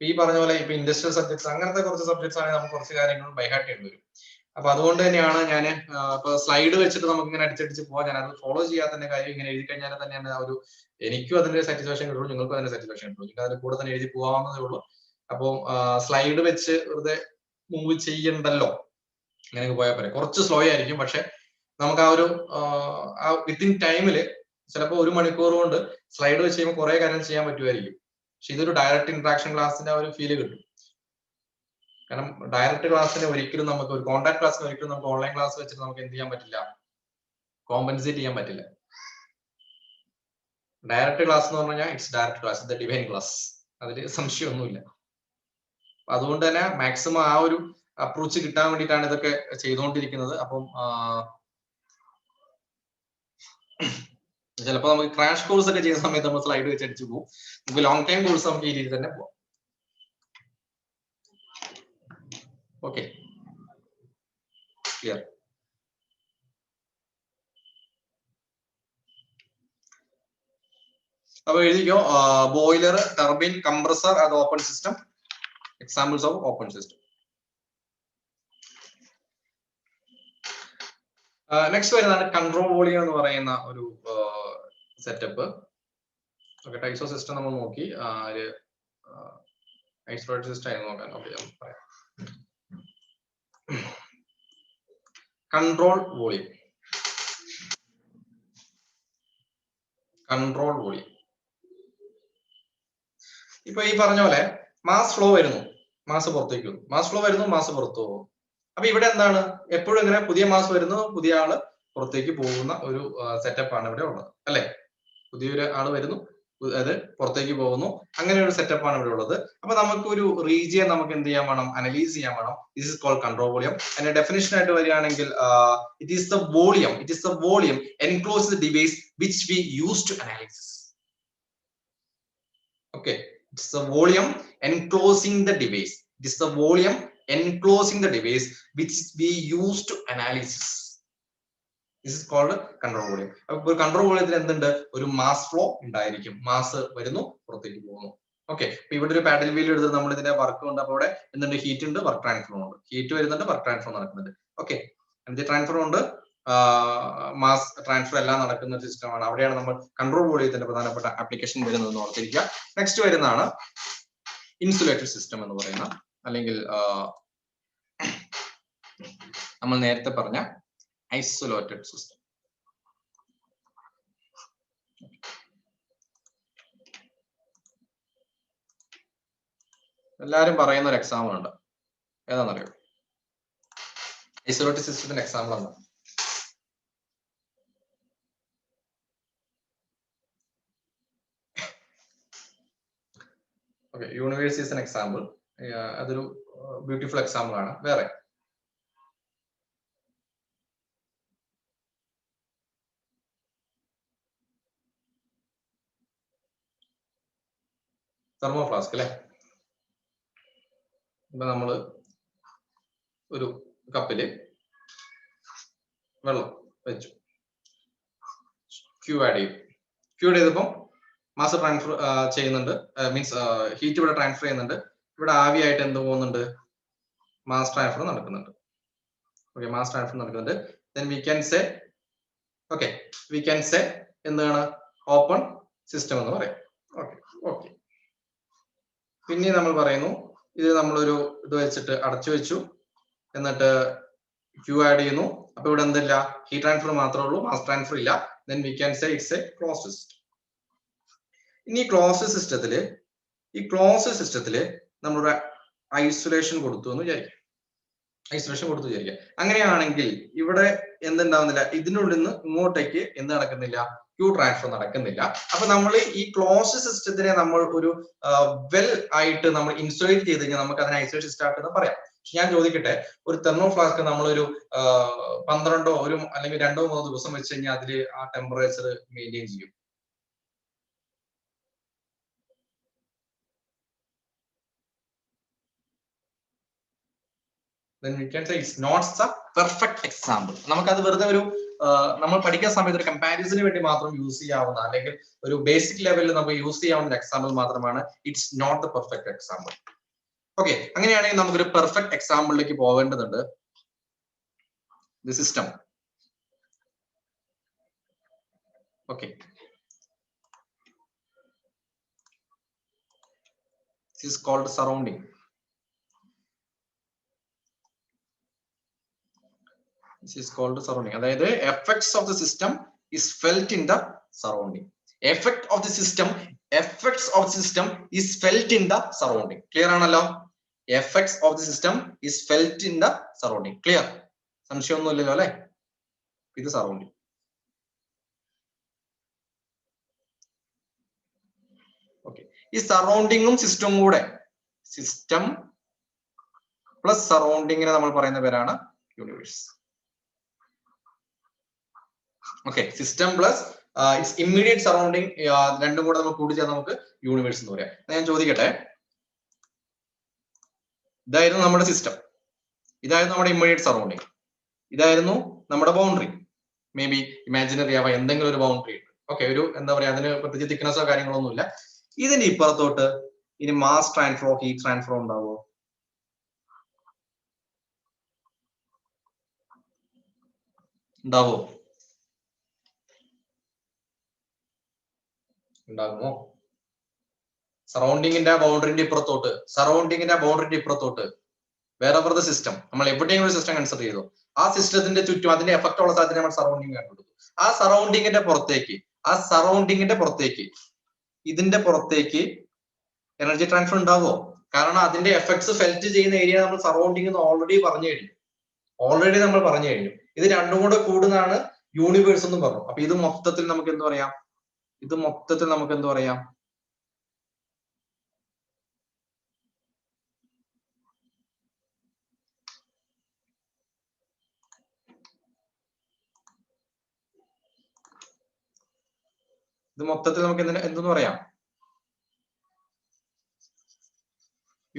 ഈ പറഞ്ഞ പോലെ ഇപ്പൊ ഇൻഡസ്ട്രിയൽ സബ്ജക്ട്സ് അങ്ങനത്തെ കുറച്ച് സബ്ജക്ട്സ് ആണെങ്കിൽ നമുക്ക് കുറച്ച് കാര്യങ്ങൾ ബൈഹാർട്ട് ചെയ്യേണ്ടി വരും. അപ്പൊ അതുകൊണ്ട് തന്നെയാണ് ഞാൻ ഇപ്പൊ സ്ലൈഡ് വെച്ചിട്ട് നമുക്ക് ഇങ്ങനെ അടിച്ചടിച്ച് പോകാൻ, ഞാൻ അത് ഫോളോ ചെയ്യാത്തതിന്റെ കാര്യം, ഇങ്ങനെ എഴുതി കഴിഞ്ഞാൽ തന്നെ ഒരു എനിക്കും അതിന്റെ സാറ്റിസ്ഫാക്ഷൻ കിട്ടുള്ളൂ, നിങ്ങൾക്കും അതിന്റെ സാറ്റിസ്ഫാക്ഷൻ കിട്ടുള്ളൂ. നിങ്ങൾക്ക് അതിന്റെ കൂടെ തന്നെ എഴുതി പോകാവുന്നതേ ഉള്ളൂ. അപ്പോൾ സ്ലൈഡ് വെച്ച് വെറുതെ മൂവ് ചെയ്യണ്ടല്ലോ, ഇങ്ങനെ പോയാൽ പോരെ. കുറച്ച് സ്ലോ ആയിരിക്കും, പക്ഷെ നമുക്ക് ആ ഒരു വിത്തിൻ ടൈമില് ചിലപ്പോൾ 1 മണിക്കൂർ കൊണ്ട് സ്ലൈഡ് വെച്ച് ചെയ്യുമ്പോൾ കുറെ കാര്യം ചെയ്യാൻ പറ്റുമായിരിക്കും. പക്ഷെ ഇതൊരു ഡയറക്റ്റ് ഇന്ററാക്ഷൻ ക്ലാസ്സിന്റെ ആ ഒരു ഫീല് കിട്ടും. കാരണം ഡയറക്റ്റ് ക്ലാസ്സിന് ഒരിക്കലും നമുക്ക്, ഒരു കോൺടാക്ട് ക്ലാസ്സിന് ഒരിക്കലും നമുക്ക് ഓൺലൈൻ ക്ലാസ് വെച്ചിട്ട് നമുക്ക് എന്ത് ചെയ്യാൻ പറ്റില്ല, കോമ്പൻസേറ്റ് ചെയ്യാൻ പറ്റില്ല. ഡയറക്റ്റ് ക്ലാസ് എന്ന് പറഞ്ഞു കഴിഞ്ഞാൽ it's direct class, the divine class, അതിൽ സംശയമൊന്നുമില്ല. അതുകൊണ്ട് തന്നെ മാക്സിമം ആ ഒരു അപ്രോച്ച് കിട്ടാൻ വേണ്ടിയിട്ടാണ് ഇതൊക്കെ ചെയ്തുകൊണ്ടിരിക്കുന്നത്. അപ്പം ചിലപ്പോൾ നമുക്ക് ക്രാഷ് കോഴ്സ് ഒക്കെ ചെയ്യുന്ന സമയത്ത് നമ്മൾ സ്ലൈഡ് വെച്ച് അടിച്ചു പോകും. നമുക്ക് ലോങ് ടൈം കോഴ്സ് നമുക്ക് ഈ രീതിയിൽ തന്നെ പോകാം. Okay, clear. അപ്പൊ എഴുതിക്കോ, ബോയിലർ, ടർബൈൻ, കംപ്രസർ, അത് open system, examples of open system. Next വരുന്നതാണ് കൺട്രോൾ വോളിയം എന്ന് പറയുന്ന ഒരു setup. Okay, types of system നമ്മൾ നോക്കി. ഐസൊലേറ്റഡ് സിസ്റ്റം ആയിരുന്നു നോക്കാൻ. ഓക്കെ, പറയാം. Control volume, control volume. ഇപ്പൊ ഈ പറഞ്ഞ പോലെ മാസ് ഫ്ലോ വരുന്നു, മാസ് പുറത്തേക്ക് വരുന്നു, മാസ് ഫ്ലോ വരുന്നു, മാസ് പുറത്തു പോകും. അപ്പൊ ഇവിടെ എന്താണ്, എപ്പോഴും ഇങ്ങനെ പുതിയ മാസ് വരുന്നു, പുതിയ ആള് പുറത്തേക്ക് പോകുന്ന ഒരു സെറ്റപ്പ് ആണ് ഇവിടെ ഉള്ളത്, അല്ലെ? പുതിയൊരു ആള് വരുന്നു, അത് പുറത്തേക്ക് പോകുന്നു, അങ്ങനെ ഒരു സെറ്റപ്പ് ആണ് ഇവിടെ ഉള്ളത്. അപ്പൊ നമുക്ക് ഒരു റീജിയൻ നമുക്ക് എന്ത് ചെയ്യാൻ വേണം, അനലൈസ് ചെയ്യാൻ വേണം. This is called control volume. അതിന്റെ ഡെഫിനിഷൻ ആയിട്ട് വരികയാണെങ്കിൽ it is the volume enclose the device which we use to analysis. Okay, it's the volume enclosing the device. It is the volume enclosing the device which we use to analysis. This is called control volume. അപ്പോൾ control വോളിയത്തിൽ എന്തുണ്ട്, ഒരു mass flow ഉണ്ടായിരിക്കും, mass വരുന്നു, പുറത്തേക്ക് പോകുന്നു. Okay, അപ്പൊ ഇവിടെ ഒരു പാഡൽ വീൽ എടുത്ത് നമ്മൾ ഇതിന്റെ വർക്ക് ഉണ്ട്. അപ്പോൾ ഇവിടെ എന്തുണ്ട്, ഹീറ്റ് ഉണ്ട്, വർക്ക് ട്രാൻസ്ഫർ ഉണ്ട്, ഹീറ്റ് വരുന്നുണ്ട്, വർക്ക് ട്രാൻസ്ഫർ നടക്കുന്നുണ്ട്. ഓക്കെ, എനർജി ട്രാൻസ്ഫർ ഉണ്ട്, മാസ് ട്രാൻസ്ഫർ എല്ലാം നടക്കുന്ന ഒരു സിസ്റ്റമാണ്. അവിടെയാണ് നമ്മൾ കൺട്രോൾ വോളിയത്തിന്റെ പ്രധാനപ്പെട്ട ആപ്ലിക്കേഷൻ വരുന്നത് ഓർത്തിരിക്കുക. നെക്സ്റ്റ് വരുന്നതാണ് ഇൻസുലേറ്റഡ് സിസ്റ്റം എന്ന് പറയുന്ന, അല്ലെങ്കിൽ നമ്മൾ നേരത്തെ പറഞ്ഞ ഐസൊലേറ്റഡ് സിസ്റ്റം. എല്ലാരും പറയുന്ന ഒരു എക്സാമ്പിൾ ഉണ്ട്, ഏതാണെന്നറിയോ? ഐസൊലേറ്റഡ് സിസ്റ്റത്തിന്റെ എക്സാമ്പിൾ ആണ്. Okay, universe is an example. അതൊരു ബ്യൂട്ടിഫുൾ എക്സാമ്പിൾ ആണ്. വേറെ തെർമോ ഫ്ലാസ്ക് അല്ലെ. ഇപ്പൊ നമ്മള് ഒരു കപ്പില് വെള്ളം വെച്ചു, ക്യൂ ആഡ് ചെയ്യും. ക്യൂ ആഡ് ചെയ്തപ്പം മാസ് ട്രാൻസ്ഫർ ചെയ്യുന്നുണ്ട്, മീൻസ് ഹീറ്റ് ഇവിടെ ട്രാൻസ്ഫർ ചെയ്യുന്നുണ്ട്. ഇവിടെ ആവിയായിട്ട് എന്ത് പോകുന്നുണ്ട്? മാസ് ട്രാൻസ്ഫർ നടക്കുന്നുണ്ട്. ഓക്കെ, മാസ് ട്രാൻസ്ഫർ നടക്കുന്നുണ്ട്. Then we can say, okay, we can say എന്താണ്? ഓപ്പൺ സിസ്റ്റം എന്ന് പറയും. Okay okay. പിന്നെ നമ്മൾ പറയുന്നു ഇത് നമ്മളൊരു ഇത് വെച്ചിട്ട് അടച്ചു വെച്ചു, എന്നിട്ട് ക്യൂ ആഡ് ചെയ്യുന്നു. അപ്പൊ ഇവിടെ എന്തില്ല? ഹീറ്റ് ട്രാൻസ്ഫർ മാത്രമേ ഉള്ളൂ, മാസ് ട്രാൻസ്ഫർ ഇല്ല. Then we can say it's A closed system. ഇനി ക്ലോസ്ഡ് സിസ്റ്റത്തില് നമ്മളൊരു ഐസൊലേഷൻ കൊടുത്തു എന്ന് വിചാരിക്കാം. അങ്ങനെയാണെങ്കിൽ ഇവിടെ എന്തുണ്ടാവുന്നില്ല? ഇതിനുള്ളിൽ നിന്ന് ഇങ്ങോട്ടേക്ക് എന്ത് നടക്കുന്നില്ല? ക്യൂ ട്രാൻസ്ഫർ നടക്കുന്നില്ല. അപ്പൊ നമ്മൾ ഈ ക്ലോസ്ഡ് സിസ്റ്റത്തിനെ നമ്മൾ ഒരു വെൽ ആയിട്ട് നമ്മൾ ഇൻസുലേറ്റ് ചെയ്ത് കഴിഞ്ഞാൽ നമുക്ക് അതിനെ ഐസൊലേഷൻ സിസ്റ്റം എന്ന് പറയാം. പക്ഷെ ഞാൻ ചോദിക്കട്ടെ, ഒരു തെർമോ ഫ്ലാസ്ക് നമ്മളൊരു 12 ഒരു അല്ലെങ്കിൽ 2-3 ദിവസം വെച്ച് കഴിഞ്ഞാൽ അതിൽ ആ ടെമ്പറേച്ചർ മെയിൻറ്റെയിൻ ചെയ്യും? Then we can say it's not a perfect example. നമുക്കത് വെറുതെ ഒരു നമ്മൾ പഠിക്കുന്ന സമയത്ത് ഒരു കമ്പാരിസണിന് വേണ്ടി മാത്രം യൂസ് ചെയ്യാവുന്ന, അല്ലെങ്കിൽ ഒരു ബേസിക് ലെവലിൽ നമുക്ക് യൂസ് ചെയ്യാവുന്ന എക്സാമ്പിൾ മാത്രമാണ്. It's not the perfect example. Okay, അങ്ങനെയാണെങ്കിൽ നമുക്കൊരു പെർഫെക്റ്റ് എക്സാമ്പിളിലേക്ക് പോകേണ്ടതുണ്ട്. The system. Okay, this is called surrounding. This is called surrounding. അതായത് effects of the system is felt in the surrounding. Effects of the system is felt in the surrounding. Clear ആണല്ലോ? Effects of the system is felt in the surrounding. Clear? സംശയമൊന്നുമില്ലല്ലോ അല്ലെ? ഇത് surrounding. Okay, ഈ സറൗണ്ടിങ്ങും സിസ്റ്റവും കൂടെ, system plus സറൗണ്ടിങ്ങിനെ നമ്മൾ പറയുന്ന പേരാണ് universe. Okay, system plus it's immediate surrounding, രണ്ടും കൂടെ നമ്മൾ കൂടി ചേർന്ന് നമുക്ക് യൂണിവേഴ്സ് എന്ന് പറയാം. ഞാൻ ചോദിക്കട്ടെ, ഇതായിരുന്നു നമ്മുടെ സിസ്റ്റം, ഇതായിരുന്നു നമ്മുടെ ഇമ്മീഡിയറ്റ് സറൗണ്ടിങ്, ഇതായിരുന്നു നമ്മുടെ ബൗണ്ടറി. മേ ബി ഇമാജിനറി ആവാം, എന്തെങ്കിലും ഒരു ബൗണ്ടറി ഉണ്ട്. ഓക്കെ, ഒരു എന്താ പറയാ, അതിന് പ്രത്യേകിച്ച് തിക്നെസ്സോ കാര്യങ്ങളൊന്നുമില്ല. ഇതിന് ഇപ്പുറത്തോട്ട് ഇനി മാസ് ട്രാൻസ്ഫറോ ഹീറ്റ് ട്രാൻസ്ഫറോ ഉണ്ടാവോ? ഉണ്ടാവോ? ഉണ്ടാകുമോ? സറൗണ്ടിങ്ങിന്റെ ബൗണ്ടറിന്റെ ഇപ്പുറത്തോട്ട് വേറെ വെറുതെ സിസ്റ്റം, നമ്മൾ എവിടെയെങ്കിലും ഒരു സിസ്റ്റം കൺസിഡർ ചെയ്തു, ആ സിസ്റ്റത്തിന്റെ ചുറ്റും അതിന്റെ എഫക്ട് ഉള്ള സ്ഥലത്തിന് നമ്മൾ സറൗണ്ടിങ് കണ്ടുപിടിച്ചു. ആ സറൗണ്ടിങ്ങിന്റെ പുറത്തേക്ക് ഇതിന്റെ പുറത്തേക്ക് എനർജി ട്രാൻസ്ഫർ ഉണ്ടാവോ? കാരണം അതിന്റെ എഫക്ട്സ് ഫെൽറ്റ് ചെയ്യുന്ന ഏരിയ നമ്മൾ സറൗണ്ടിങ് ഓൾറെഡി പറഞ്ഞു കഴിഞ്ഞു. ഇത് രണ്ടും കൂടെ കൂടുന്നതാണ് യൂണിവേഴ്സ് എന്ന് പറഞ്ഞു. അപ്പൊ ഇത് മൊത്തത്തിൽ നമുക്ക് എന്ത് പറയാം? ഇത് മൊത്തത്തിൽ നമുക്ക് എന്തെന്ന് പറയാം?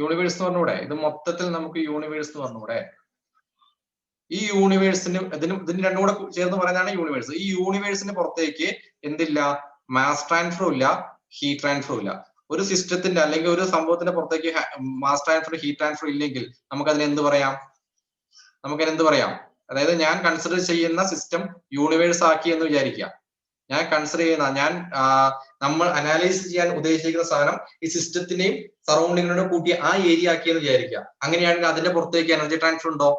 യൂണിവേഴ്സ് എന്ന് പറഞ്ഞൂടെ? ഇത് മൊത്തത്തിൽ നമുക്ക് യൂണിവേഴ്സ് എന്ന് പറഞ്ഞൂടെ? ഈ യൂണിവേഴ്സിന് ഇതിന് രണ്ടും കൂടെ ചേർന്ന് പറയുന്നതാണ് യൂണിവേഴ്സ്. ഈ യൂണിവേഴ്സിന് പുറത്തേക്ക് എന്തില്ല? മാസ് ട്രാൻസ്ഫറും ഇല്ല, ഹീറ്റ് ട്രാൻസ്ഫറും ഇല്ല. ഒരു സിസ്റ്റത്തിന്റെ അല്ലെങ്കിൽ ഒരു സംഭവത്തിന്റെ പുറത്തേക്ക് മാസ് ട്രാൻസ്ഫർ ഹീറ്റ് ട്രാൻസ്ഫർ ഇല്ലെങ്കിൽ നമുക്കതിന് എന്ത് പറയാം? അതായത് ഞാൻ കൺസിഡർ ചെയ്യുന്ന സിസ്റ്റം യൂണിവേഴ്സ് ആക്കി എന്ന് വിചാരിക്കുക. നമ്മൾ അനാലൈസ് ചെയ്യാൻ ഉദ്ദേശിക്കുന്ന സാധനം ഈ സിസ്റ്റത്തിനെയും സറൗണ്ടിങ്ങിനോട് കൂട്ടി ആ ഏരിയ ആക്കി എന്ന് വിചാരിക്കുക. അങ്ങനെയാണെങ്കിൽ അതിന്റെ പുറത്തേക്ക് എനർജി ട്രാൻസ്ഫർ ഉണ്ടോ?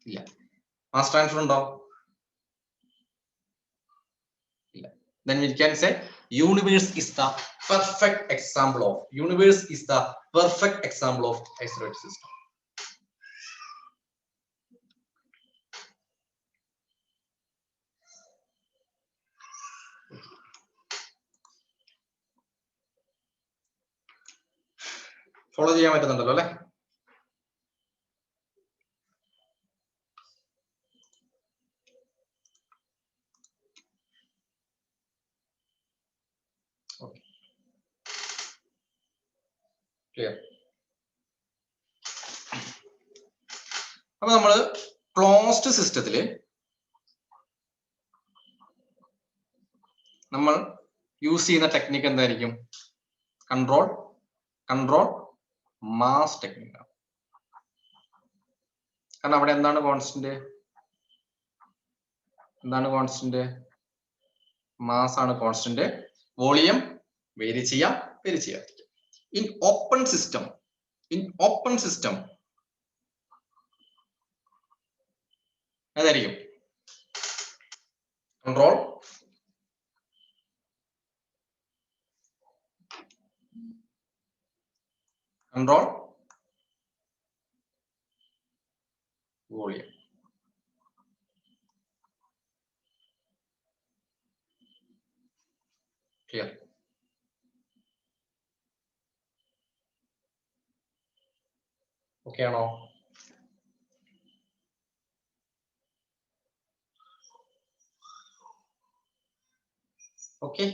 ഇല്ല. മാസ് ട്രാൻസ്ഫർ ഉണ്ടോ? ഇല്ല. Then we can say universe is the perfect example of isolated system. Follow ചെയ്യാൻ പറ്റുന്നുണ്ടല്ലോ അല്ലെ? ക്ലിയർ? അപ്പൊ നമ്മള് ക്ലോസ്ഡ് സിസ്റ്റത്തില് നമ്മൾ യൂസ് ചെയ്യുന്ന ടെക്നിക്ക് എന്തായിരിക്കും? കൺട്രോൾ മാസ് ടെക്നിക്കാണ്. കാരണം അവിടെ എന്താണ് കോൺസ്റ്റന്റ്? മാസ് ആണ് കോൺസ്റ്റന്റ്. വോളിയം വേരി ചെയ്യാം. ഇൻ ഓപ്പൺ സിസ്റ്റം ഏതായിരിക്കും? Control volume. ക്ലിയർ? ഓക്കെ ആണോ? ഓക്കെ,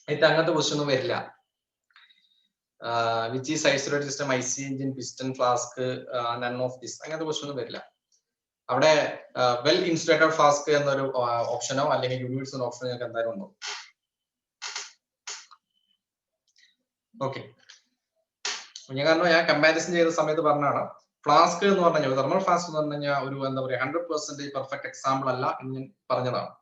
ഇത് അങ്ങനത്തെ ക്വസ്റ്റ്യൻ ഒന്നും വരില്ല. Which is isolated system, IC engine, piston, flask, none of this, അങ്ങനത്തെ ക്വസ്റ്റ്യൻ ഒന്നും വരില്ല. അവിടെ വെൽ ഇൻസുലേറ്റഡ് ഫ്ലാസ്ക് എന്നൊരു ഓപ്ഷനോ അല്ലെങ്കിൽ യൂണിവേഴ്സ് എന്ന ഓപ്ഷനോ ഞങ്ങൾക്ക് എന്തായാലും ഉണ്ടോ? ഓക്കെ, ഞാൻ കമ്പാരിസൺ ചെയ്ത സമയത്ത് പറഞ്ഞാണ് ഫ്ലാസ്ക് എന്ന് പറഞ്ഞു കഴിഞ്ഞാൽ, തെർമൽ ഫ്ലാസ്ക് എന്ന് പറഞ്ഞു കഴിഞ്ഞാൽ ഒരു എന്താ പറയുക 100% പെർഫെക്റ്റ് എക്സാമ്പിൾ അല്ല എന്ന് ഞാൻ പറഞ്ഞതാണ്.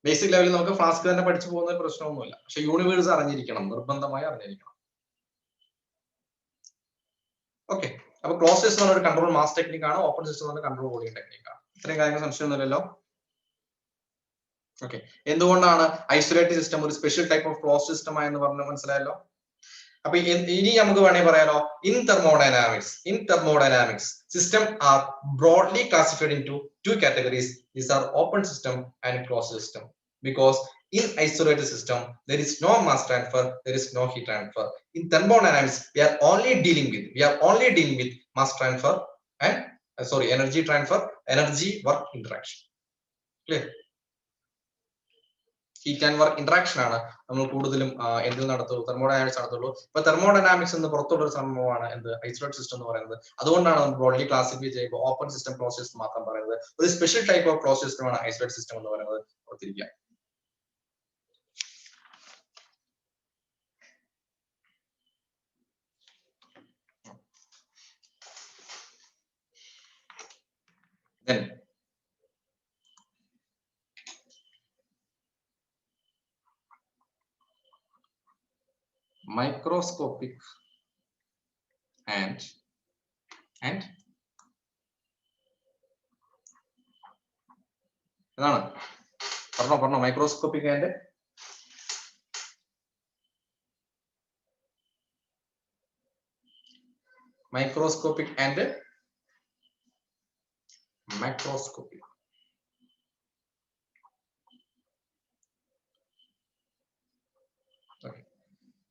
ബേസിക് ലെവലിൽ നമുക്ക് ഫ്ലാസ്ക് തന്നെ പഠിച്ചു പോകുന്ന പ്രശ്നമൊന്നുമില്ല. പക്ഷെ യൂണിവേഴ്സ് അറിഞ്ഞിരിക്കണം, നിർബന്ധമായി അറിഞ്ഞിരിക്കണം. ഓക്കെ, അപ്പൊ ക്ലോസ് സിസ്റ്റം എന്ന് പറഞ്ഞ കൺട്രോൾ മാസ് ടെക്നിക് ആണ്, ഓപ്പൺ സിസ്റ്റം എന്ന് പറഞ്ഞ കൺട്രോൾ വോളിയം ടെക്നിക് ആണ്. ഇത്രയും കാര്യങ്ങൾ സംശയമൊന്നുമില്ലല്ലോ. ഓക്കെ, എന്തുകൊണ്ടാണ് ഐസൊലേറ്റഡ് സിസ്റ്റം ഒരു special type of close system ആയെന്ന് പറഞ്ഞ് മനസ്സിലായല്ലോ. അപ്പൊ ഇനി നമുക്ക് വേണമെങ്കിൽ പറയാലോ, in thermodynamics system are broadly classified in two categories. These are open system and closed system, because in isolated system there is no mass transfer, there is no heat transfer. In thermodynamics we are only dealing with mass transfer and energy transfer, energy work interaction. Clear? Heat and work interaction ആണ് നമ്മൾ കൂടുതലും എന്തിൽ നടത്തുള്ളൂ? Thermodynamics നടത്തുള്ളൂ. ഇപ്പൊ thermodynamics എന്ന് പുറത്തുള്ള ഒരു സംഭവമാണ് എന്ത്? ഐസൊലേറ്റഡ് സിസ്റ്റം എന്ന് പറയുന്നത്. അതുകൊണ്ടാണ് നമ്മൾ ബ്രോഡ്ലി ക്ലാസിഫൈ ചെയ്യുമ്പോൾ ഓപ്പൺ സിസ്റ്റം, ക്ലോസ് സിസ്റ്റം മാത്രം പറയുന്നത്. ഒരു special type of close system ആണ് ഐസൊലേറ്റഡ് സിസ്റ്റം എന്ന് പറയുന്നത്. ഓർത്തിരിക്കുക. Then microscopic and എന്താണ് പറഞ്ഞോ മൈക്രോസ്കോപ്പിക് ആൻഡ് macroscopic.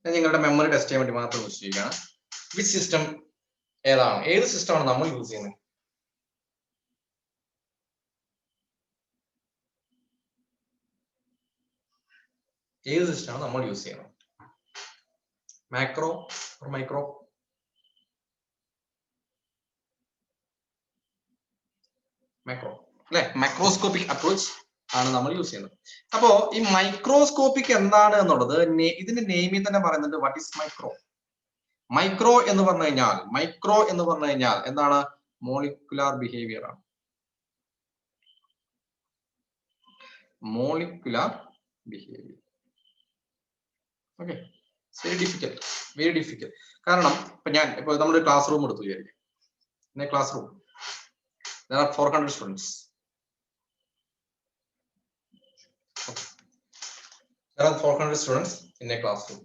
നിങ്ങളുടെ മെമ്മറി ടെസ്റ്റ് ചെയ്യാൻ വേണ്ടി മാത്രം ചോദിച്ചിരിക്കുകയാണ്. വിച്ച് സിസ്റ്റം ഏതാണ്? ഏത് സിസ്റ്റമാണ് നമ്മൾ യൂസ് ചെയ്യുന്നത്? ഏത് സിസ്റ്റമാണ് നമ്മൾ യൂസ് ചെയ്യുന്നത്? Macro or micro? മാക്രോ അല്ലെ? മൈക്രോസ്കോപ്പിക് അപ്രോച്ച് ആണ് നമ്മൾ യൂസ് ചെയ്യുന്നത്. അപ്പോ ഈ മൈക്രോസ്കോപ്പിക് എന്താണ് എന്നുള്ളത് ഇതിന്റെ നെയിമിൽ തന്നെ പറയുന്നുണ്ട്. What is micro? മൈക്രോ എന്ന് പറഞ്ഞു കഴിഞ്ഞാൽ എന്താണ്? മോളിക്കുലാർ ബിഹേവിയർ ആണ്. Molecular behaviour. Okay, very difficult. കാരണം ഇപ്പൊ നമ്മുടെ ക്ലാസ് റൂം എടുത്തു വിചാരിക്കും. Class room, there are 400 students. There are 400 students in a classroom.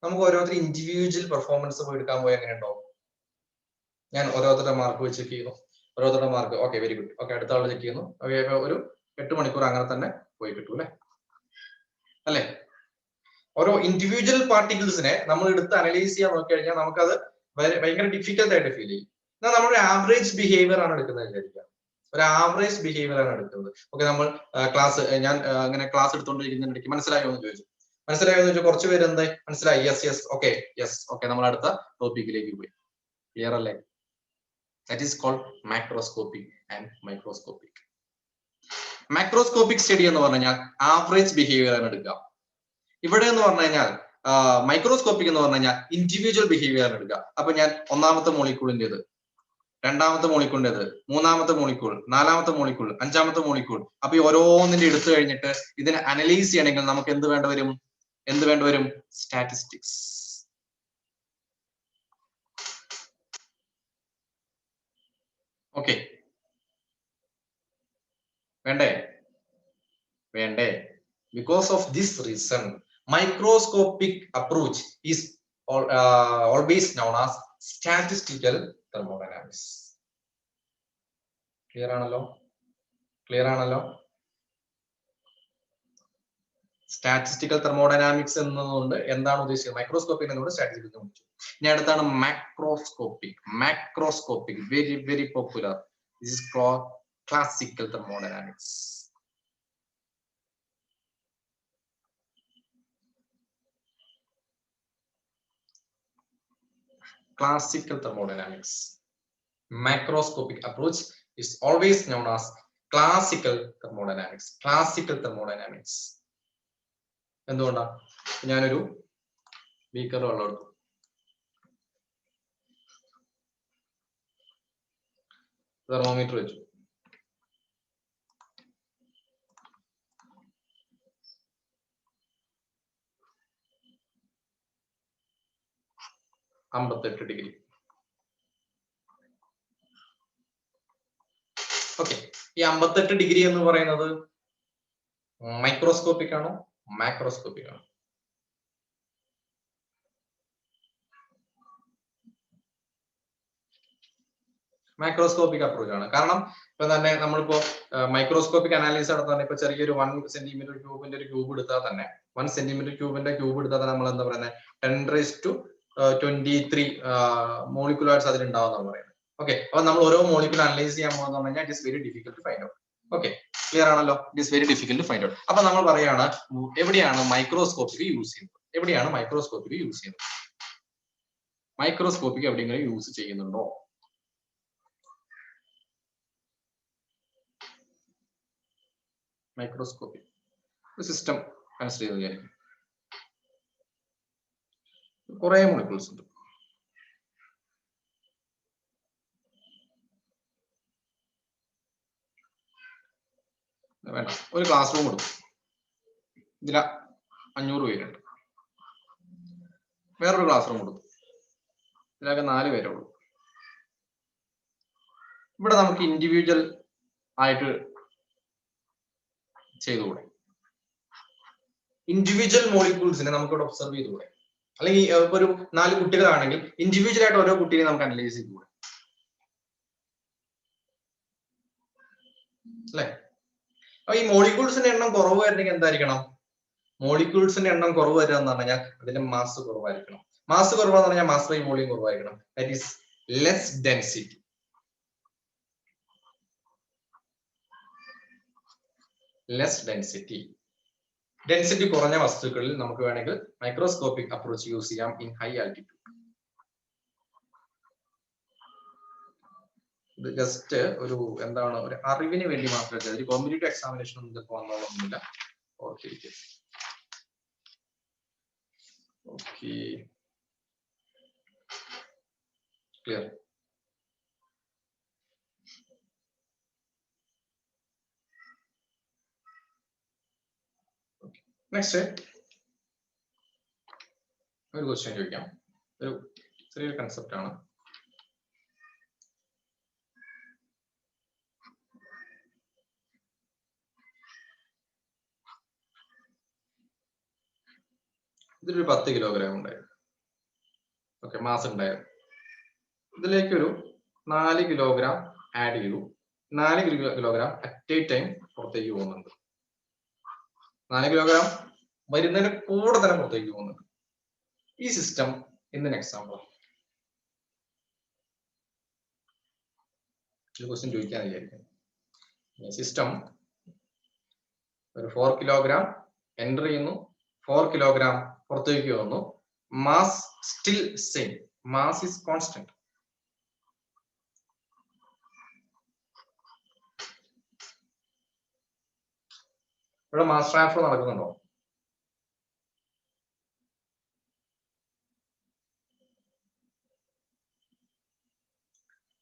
നമുക്ക് ഓരോരുത്തർ ഇൻഡിവിജ്വൽ പെർഫോമൻസ് പോയി എടുക്കാൻ പോയി എങ്ങനെ ഉണ്ടാവും? ഞാൻ ഓരോരുത്തരുടെ മാർക്ക് വെച്ച് ചെക്ക് ചെയ്യുന്നു. ഓരോരുത്തരുടെ mark okay, very good, okay, അടുത്ത ആൾ ചെക്ക് ചെയ്യുന്നു. ഒരു 8 മണിക്കൂർ അങ്ങനെ തന്നെ പോയി കിട്ടും അല്ലേ? ഓരോ ഇൻഡിവിജ്വൽ പാർട്ടിക്കിൾസിനെ നമ്മൾ എടുത്ത് അനലൈസ് ചെയ്യാൻ നോക്കി കഴിഞ്ഞാൽ നമുക്കത് ഭയങ്കര ഡിഫിക്കൽട്ട് ആയിട്ട് ഫീൽ ചെയ്യും. എന്നാൽ നമ്മളൊരു ആവറേജ് ബിഹേവിയർ ആണ് എടുക്കുന്നത് വിചാരിക്കുക. ഒരു ആവറേജ് ബിഹേവിയർ ആണ് എടുക്കുന്നത്. ഓക്കെ, നമ്മൾ ഞാൻ അങ്ങനെ ക്ലാസ് എടുത്തുകൊണ്ടിരിക്കുന്നിടയ്ക്ക് മനസ്സിലായോ എന്ന് ചോദിച്ചു. മനസ്സിലായോ എന്ന് വെച്ചാൽ കുറച്ച് പേര് എന്താ മനസ്സിലായി? യെസ് ഓക്കെ നമ്മൾ അടുത്ത ടോപ്പിക്കിലേക്ക് പോയി. ക്ലിയർ അല്ലേ? That is called macroscopic and microscopic. Macroscopic study എന്ന് പറഞ്ഞു കഴിഞ്ഞാൽ ആവറേജ് ബിഹേവിയർ ആണ് എടുക്കുക. ഇവിടെ എന്ന് പറഞ്ഞു കഴിഞ്ഞാൽ മൈക്രോസ്കോപ്പിക് എന്ന് പറഞ്ഞു കഴിഞ്ഞാൽ ഇൻഡിവിജ്വൽ ബിഹേവിയർ ആണ് എടുക്കുക. അപ്പൊ ഞാൻ ഒന്നാമത്തെ മോളിക്യൂളിൻ്റെത്, രണ്ടാമത്തെ മോളിക്യൂളിൻ്റെത്, മൂന്നാമത്തെ മോളിക്യൂൾ, നാലാമത്തെ മോളിക്യൂൾ, അഞ്ചാമത്തെ മോളിക്യൂൾ. അപ്പൊ ഈ ഓരോന്നിന്റെ എടുത്തു കഴിഞ്ഞിട്ട് ഇതിനെ അനലൈസ് ചെയ്യണമെങ്കിൽ നമുക്ക് എന്ത് വേണ്ട വരും? സ്റ്റാറ്റിസ്റ്റിക്സ്. ഓക്കെ, വേണ്ടേ? Because of this reason, microscopic approach is always known as statistical thermodynamics. Clear ആണല്ലോ? സ്റ്റാറ്റിസ്റ്റിക്കൽ തെർമോഡൈനാമിക്സ് എന്നതുകൊണ്ട് എന്താണ് ഉദ്ദേശിച്ചത്? മൈക്രോസ്കോപ്പിക് എന്നതുകൊണ്ട് സ്റ്റാറ്റിസ്റ്റിക്കൽ ചോദിച്ചു. ഇനി അടുത്താണ് macroscopic. Very popular. This is classical thermodynamics. Classical thermodynamics. Macroscopic approach is always known as classical thermodynamics. എന്തുകൊണ്ടാ? ഞാനൊരു ബീക്കർ വെള്ളം എടുത്തു, തെർമോമീറ്റർ വെച്ചു, ഡിഗ്രി. ഓക്കെ, ഈ 58 ഡിഗ്രി എന്ന് പറയുന്നത് മൈക്രോസ്കോപ്പിക് ആണോ മാക്രോസ്കോപ്പിക് ആണോ? മൈക്രോസ്കോപ്പിക് അപ്രോച്ച് ആണ്. കാരണം ഇപ്പൊ തന്നെ നമ്മളിപ്പോ മൈക്രോസ്കോപ്പിക് അനാലിസിസ് നടത്താൻ ഇപ്പൊ ചെറിയൊരു 1 സെന്റിമീറ്റർ ക്യൂബിന്റെ ഒരു ക്യൂബ് എടുത്താൽ തന്നെ 1 സെന്റിമീറ്റർ ക്യൂബിന്റെ ക്യൂബ് എടുത്താൽ തന്നെ നമ്മൾ എന്താ പറയുന്നത് 10⁻23 മോളിക്കുലേഴ്സ് അതിലുണ്ടാവുന്ന പറയുന്നത്. ഓക്കെ, അപ്പൊ നമ്മൾ ഓരോ മോളിക്യൂൾ അനലൈസ് ചെയ്യാൻ പോകുന്ന കഴിഞ്ഞാൽ it is very difficult to find out. Okay, clear ആണല്ലോ? It is very difficult to find out. അപ്പൊ നമ്മൾ പറയാണ് എവിടെയാണ് മൈക്രോസ്കോപ്പിക് യൂസ് ചെയ്യുന്നത്? മൈക്രോസ്കോപ്പിക് എവിടെയെങ്കിലും യൂസ് ചെയ്യുന്നുണ്ടോ? മൈക്രോസ്കോപ്പിക് സിസ്റ്റം കൺസിഡർ ചെയ്ത് വിചാരിക്കും. കുറെ മോളിക്യൂൾസ് ഉണ്ട്. വേണ്ട, ഒരു ക്ലാസ് റൂം എടുക്കും, ഇതില 500 പേരുണ്ട്. വേറൊരു ക്ലാസ് റൂം എടുക്കും, ഇതിലൊക്കെ 4 പേരേ ഉള്ളൂ. ഇവിടെ നമുക്ക് ഇൻഡിവിജ്വൽ ആയിട്ട് ചെയ്തുകൂടെ? ഇൻഡിവിജ്വൽ മോളിക്യൂൾസിനെ നമുക്ക് ഇവിടെ ഒബ്സർവ് ചെയ്തുകൂടെ? അല്ലെങ്കിൽ ഒരു 4 കുട്ടികളാണെങ്കിൽ ഇൻഡിവിജ്വൽ ആയിട്ട് ഓരോ കുട്ടീനെ നമുക്ക് അനലൈസ് ചെയ്തുകൂടെ? അല്ലെ? അപ്പൊ ഈ മോളിക്യൂൾസിന്റെ എണ്ണം കുറവ് വരണമെങ്കിൽ എന്തായിരിക്കണം? മോളിക്യൂൾസിന്റെ എണ്ണം കുറവ് വരിക എന്ന് പറഞ്ഞാൽ അതിന്റെ മാസ് കുറവായിരിക്കണം. മാസ് കുറവെന്ന് പറഞ്ഞാൽ മാസ് ബൈ വോളിയം കുറവായിരിക്കണം. That is less density. Density കുറഞ്ഞ വസ്തുക്കളിൽ നമുക്ക് വേണമെങ്കിൽ മൈക്രോസ്കോപ്പിക് അപ്രോച്ച് യൂസ് ചെയ്യാം ഇൻ ഹൈ ആൾട്ടിറ്റ്യൂഡ്. ഇത് ജസ്റ്റ് ഒരു എന്താണ് ഒരു അറിവിന് വേണ്ടി മാത്രമേ, ഒരു കോമ്പറ്റീറ്റീവ് എക്സാമിനേഷൻ ഒന്നും ചിലപ്പോൾ വന്നോളൊന്നുമില്ല. ഓർത്തിരിക്കും. Okay, clear? നെക്സ്റ്റ് ഒരു ക്വസ്റ്റ്യൻ ചോദിക്കാം. ഒരു ചെറിയൊരു കൺസെപ്റ്റ് ആണ്. ഇതിലൊരു 10 കിലോഗ്രാം ഉണ്ടായിരുന്നു. ഓക്കെ, മാസ് ഉണ്ടായിരുന്നു. ഇതിലേക്കൊരു 4 കിലോഗ്രാം ആഡ് ചെയ്തു. 4 കിലോഗ്രാം അറ്റ് എ ടൈം പുറത്തേക്ക് പോകുന്നുണ്ട്. 4 കിലോഗ്രാം വരുന്നതിന് കൂടെ തന്നെ പുറത്തേക്ക് പോകുന്നുണ്ട്. ഈ സിസ്റ്റം എന്തിന് എക്സാമ്പിൾ? ക്വസ്റ്റ്യൻ ചോദിക്കാൻ വിചാരിക്കും. സിസ്റ്റം ഒരു 4 കിലോഗ്രാം എൻ്റർ ചെയ്യുന്നു, 4 കിലോഗ്രാം പുറത്തേക്ക് വന്നു. Mass still same, mass is constant. ഇവിടെ മാസ് ട്രാൻസ്ഫർ നടക്കുന്നുണ്ടോ?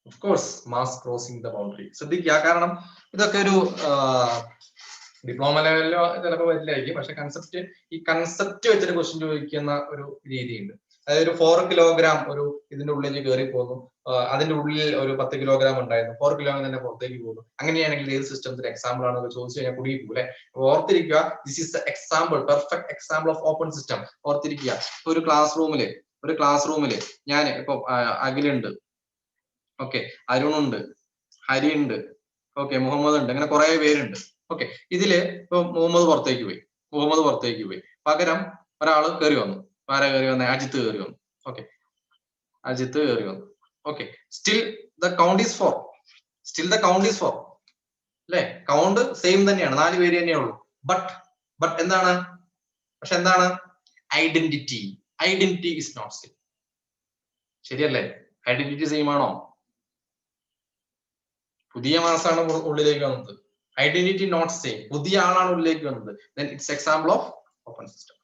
Of course mass crossing the boundary. ശ്രദ്ധിക്കുക, കാരണം ഇതൊക്കെ ഒരു ഡിപ്ലോമ ലെവലിലോ ചിലപ്പോൾ വരില്ലായിരിക്കും, പക്ഷെ ഈ കൺസെപ്റ്റ് വെച്ചിട്ട് ക്വസ്റ്റ്യൻ ചോദിക്കുന്ന ഒരു രീതിയുണ്ട്. അതായത് ഒരു 4 കിലോഗ്രാം ഒരു ഇതിന്റെ ഉള്ളിലേക്ക് കയറി പോകുന്നു, അതിന്റെ ഉള്ളിൽ ഒരു 10 കിലോഗ്രാം ഉണ്ടായിരുന്നു, 4 കിലോഗ്രാം തന്നെ പുറത്തേക്ക് പോകുന്നു. അങ്ങനെയാണെങ്കിൽ ഏത് സിസ്റ്റത്തിന്റെ എക്സാമ്പിൾ ആണെന്ന് ചോദിച്ചു കഴിഞ്ഞാൽ കുടുങ്ങി പോകും അല്ലെ. ഓർത്തിരിക്കുക, this is the example, perfect example of open system. ഓർത്തിരിക്കുക, ഒരു ക്ലാസ് റൂമില് ഞാൻ ഇപ്പൊ അഖിലുണ്ട്, ഓക്കെ, അരുണുണ്ട്, ഹരിയുണ്ട്, ഓക്കെ, മുഹമ്മദ് ഉണ്ട്, അങ്ങനെ കുറെ പേരുണ്ട്. ഓക്കെ, ഇതില് ഇപ്പൊ മുഹമ്മദ് പുറത്തേക്ക് പോയി, പകരം ഒരാള് കയറി വന്നു. ആരാ കയറി വന്നേ? അജിത്ത് കയറി വന്നു. ഓക്കെ, അജിത്ത് കയറി വന്നു. Okay, still the count is 4. അല്ലെ, കൗണ്ട് സെയിം തന്നെയാണ്, 4 പേര് തന്നെയേ ഉള്ളൂ. ബട്ട് എന്താണ് ഐഡന്റിറ്റി ഇസ് നോട്ട് സെയിം. ശരിയല്ലേ? ഐഡന്റിറ്റി സെയിം ആണോ? പുതിയ മാസാണ് ഉള്ളിലേക്ക് വന്നത്, ഐഡന്റിറ്റി നോട്ട് സെയിം, പുതിയ ആളാണ് ഉള്ളിലേക്ക് വന്നത്. then it's example of open system,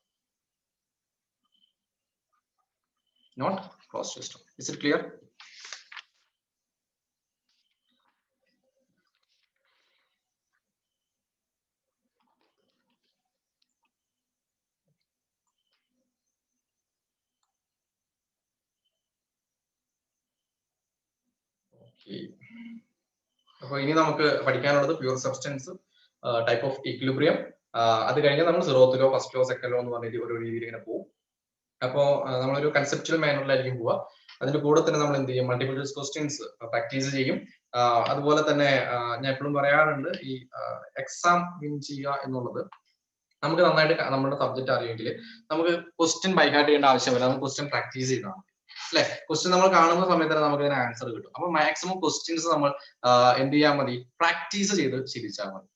not closed system. Is it clear? Okay, അപ്പോൾ ഇനി നമുക്ക് പഠിക്കാനുള്ളത് pure substance, type of equilibrium. അത് കഴിഞ്ഞാൽ നമ്മൾ സീറോത്തിലോ ഫസ്റ്റ് ലോ സെക്കൻഡ് ലോ എന്ന് പറഞ്ഞിട്ട് ഓരോ രീതിയിൽ ഇങ്ങനെ പോകും. അപ്പോൾ നമ്മളൊരു കൺസെപ്റ്റുവൽ മാനറിലായിരിക്കും പോവുക. അതിന്റെ കൂടെ തന്നെ നമ്മൾ എന്ത് ചെയ്യും? മൾട്ടിപ്പിൾ ചോയ്സ് ക്വസ്റ്റ്യൻസ് പ്രാക്ടീസ് ചെയ്യും. അതുപോലെ തന്നെ ഞാൻ എപ്പോഴും പറയാറുണ്ട്, ഈ എക്സാം വിൻ ചെയ്യുക എന്നുള്ളത് നമുക്ക് നന്നായിട്ട് നമ്മുടെ സബ്ജക്ട് അറിയുമെങ്കിൽ നമുക്ക് ക്വസ്റ്റ്യൻ ബൈഹാർട്ട് ചെയ്യേണ്ട ആവശ്യമില്ല, നമുക്ക് ക്വസ്റ്റ്യൻ പ്രാക്ടീസ് ചെയ്താൽ മതി അല്ലെ. ക്വസ്റ്റ്യൻ നമ്മൾ കാണുന്ന സമയത്ത് തന്നെ നമുക്ക് അതിന് ആൻസർ കിട്ടും. അപ്പൊ മാക്സിമം ക്വസ്റ്റ്യൻസ് നമ്മൾ എന്ത് ചെയ്യാൻ മതി? പ്രാക്ടീസ് ചെയ്ത് ശീലിച്ചാൽ മതി.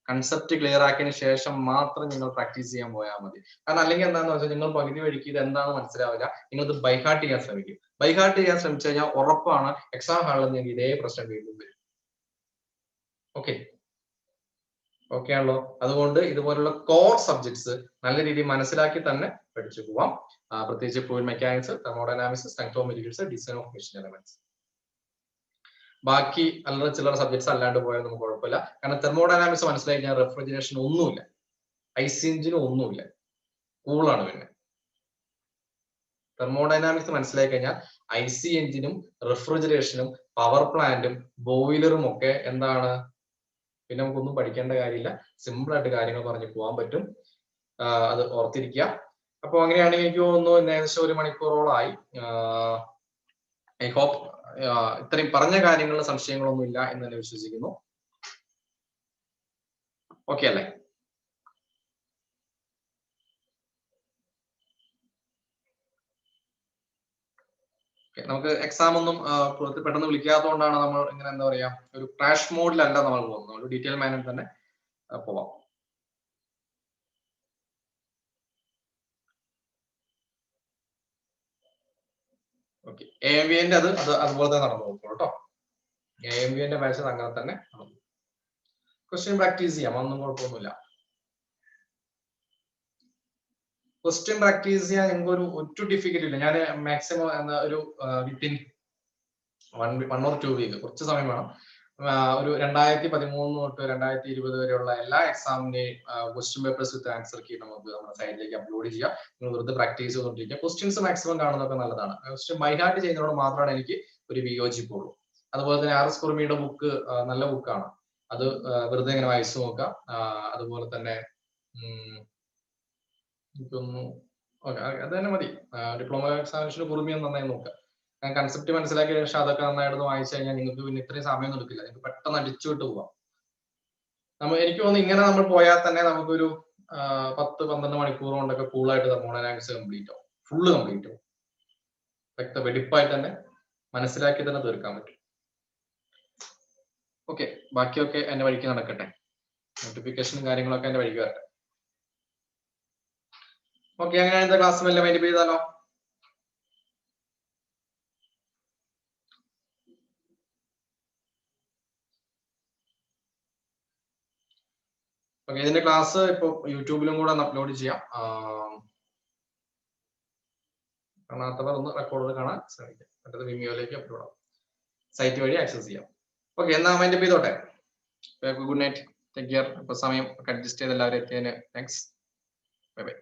കൺസെപ്റ്റ് ക്ലിയർ ആക്കിയതിനു ശേഷം മാത്രം നിങ്ങൾ പ്രാക്ടീസ് ചെയ്യാൻ പോയാൽ മതി. കാരണം അല്ലെങ്കിൽ എന്താണെന്ന് വെച്ചാൽ നിങ്ങൾ പകുതി വഴിക്ക് ഇത് എന്താണെന്ന് മനസ്സിലാവില്ല, നിങ്ങൾ ഇത് ബൈഹാർട്ട് ചെയ്യാൻ ശ്രമിക്കും. ബൈഹാർട്ട് ചെയ്യാൻ ശ്രമിച്ചു കഴിഞ്ഞാൽ ഉറപ്പാണ് എക്സാം ഹാളിൽ നിങ്ങൾക്ക് ഇതേ പ്രശ്നം വീണ്ടും വരും. ഓക്കെ ആണല്ലോ. അതുകൊണ്ട് ഇതുപോലുള്ള കോർ സബ്ജക്ട്സ് നല്ല രീതിയിൽ മനസ്സിലാക്കി തന്നെ പഠിച്ചു പോവാം. പ്രത്യേകിച്ച് fluid mechanics, thermodynamics, strength of materials, design of machine elements. ബാക്കി അല്ലറ ചില്ലറ സബ്ജക്ട്സ് അല്ലാണ്ട് പോയാൽ നമുക്ക് കുഴപ്പമില്ല. കാരണം തെർമോഡൈനാമിക്സ് മനസ്സിലാക്കി കഴിഞ്ഞാൽ റെഫ്രിജറേഷൻ ഒന്നുമില്ല, ഐസി എഞ്ചിനും ഒന്നുമില്ല, കൂളാണ്. പിന്നെ തെർമോഡൈനാമിക്സ് മനസ്സിലാക്കി കഴിഞ്ഞാൽ ഐസി എഞ്ചിനും റെഫ്രിജറേഷനും പവർ പ്ലാന്റും ബോയിലറും ഒക്കെ എന്താണ്, പിന്നെ നമുക്കൊന്നും പഠിക്കേണ്ട കാര്യമില്ല. സിമ്പിൾ ആയിട്ട് കാര്യങ്ങൾ പറഞ്ഞു പോകാൻ പറ്റും. അത് ഓർത്തിരിക്കുക. അപ്പൊ അങ്ങനെയാണെങ്കിൽ എനിക്ക് തോന്നുന്നു ഏകദേശം 1 മണിക്കൂറോളമായി. ഐ ഹോപ്പ് ഇത്രയും പറഞ്ഞ കാര്യങ്ങളിൽ സംശയങ്ങളൊന്നും ഇല്ല എന്ന് തന്നെ വിശ്വസിക്കുന്നു. ഓക്കെ അല്ലേ? നമുക്ക് എക്സാം ഒന്നും പെട്ടെന്ന് വിളിക്കാത്തതുകൊണ്ടാണ് നമ്മൾ ഇങ്ങനെ എന്താ പറയാ, ഒരു ക്രാഷ് മോഡിലല്ല നമ്മൾ പോകുന്നത്, നമ്മൾ ഡീറ്റെയിൽ മാനറിൽ തന്നെ പോവാം. ഓക്കെ, AMVന്റെ അത് അതുപോലെ തന്നെ നടന്നു പോകും കേട്ടോ. AMVന്റെ ബാച്ച് അങ്ങനെ തന്നെ നടന്നു. ക്വസ്റ്റ്യൻ പ്രാക്ടീസ് ചെയ്യാം, ഒന്നും കുഴപ്പമൊന്നുമില്ല. ക്വസ്റ്റ്യൻ പ്രാക്ടീസ് ചെയ്യാൻ നിങ്ങൾക്ക് ഒരു ഡിഫിക്കൽട്ടി ഇല്ല. ഞാൻ മാക്സിമം ഒരു വിത്തിൻ 1 or 2 വീക്ക്, കുറച്ച് സമയം വേണം. ഒരു 2013 തൊട്ട് 2020 വരെയുള്ള എല്ലാ എക്സാമിന്റെയും question papers with answer key നമുക്ക് നമ്മുടെ സൈറ്റിലേക്ക് അപ്ലോഡ് ചെയ്യാം. നിങ്ങൾ വെറുതെ പ്രാക്ടീസ് ചെയ്തുകൊണ്ടിരിക്കുക. ക്വസ്റ്റ്യൻസ് മാക്സിമം കാണുന്നതൊക്കെ നല്ലതാണ്. ക്വസ്റ്റ്യൻ ബൈഹാർട്ട് ചെയ്യുന്നതോട് മാത്രമാണ് എനിക്ക് ഒരു വിയോജിപ്പുള്ളൂ. അതുപോലെ തന്നെ RS കുറുമിയുടെ ബുക്ക് നല്ല ബുക്കാണ്, അത് വെറുതെ ഇങ്ങനെ വായിച്ചു നോക്കാം. അതുപോലെ തന്നെ എനിക്കൊന്നു അത് തന്നെ മതി. ഡിപ്ലോമ എക്സാമിനേഷന് കുറുമിയും നന്നായി നോക്കുക. കൺസെപ്റ്റ് മനസ്സിലാക്കിയ ശേഷം അതൊക്കെ നന്നായിട്ട് വായിച്ചു കഴിഞ്ഞാൽ നിങ്ങൾക്ക് പിന്നെ ഇത്രയും സമയം എടുക്കില്ല, നിങ്ങൾക്ക് പെട്ടെന്ന് അടിച്ചു വിട്ട് പോവാം. എനിക്ക് തോന്നുന്നു ഇങ്ങനെ നമ്മൾ പോയാൽ തന്നെ നമുക്കൊരു 10-12 മണിക്കൂർ കൊണ്ടൊക്കെ കൂളായിട്ട് തെർമോഡൈനാമിക്സ് കംപ്ലീറ്റ് ആവും, ഫുള്ള് കംപ്ലീറ്റ് ആവും. വെടിപ്പായിട്ട് തന്നെ മനസ്സിലാക്കി തന്നെ തീർക്കാൻ പറ്റും. ഓക്കെ, ബാക്കിയൊക്കെ എന്റെ വഴിക്ക് നടക്കട്ടെ, നോട്ടിഫിക്കേഷനും കാര്യങ്ങളൊക്കെ എന്റെ വഴിക്ക് വരട്ടെ. ഓക്കെ, അങ്ങനെയാണ് ക്ലാസ് എല്ലാം വൈൻഡപ്പ് ചെയ്താലോ? ഓക്കെ, ഇതിന്റെ ക്ലാസ് ഇപ്പൊ യൂട്യൂബിലും കൂടെ അപ്ലോഡ് ചെയ്യാം. കാണാത്തവർ ഒന്ന് റെക്കോർഡ് കാണാൻ ശ്രമിക്കാം. മറ്റത് വിമിയോയിലേക്ക് അപ്ലോഡ് ആവും, സൈറ്റ് വഴി ആക്സസ് ചെയ്യാം. ഓക്കെ, എന്നാ മൈൻഡ് അപ്പ് ചെയ്തോട്ടെ. Good night, take care. ഇപ്പൊ സമയം അഡ്ജസ്റ്റ് ചെയ്ത് എല്ലാവരും എത്തിയതിന് താങ്ക്സ്. Bye bye.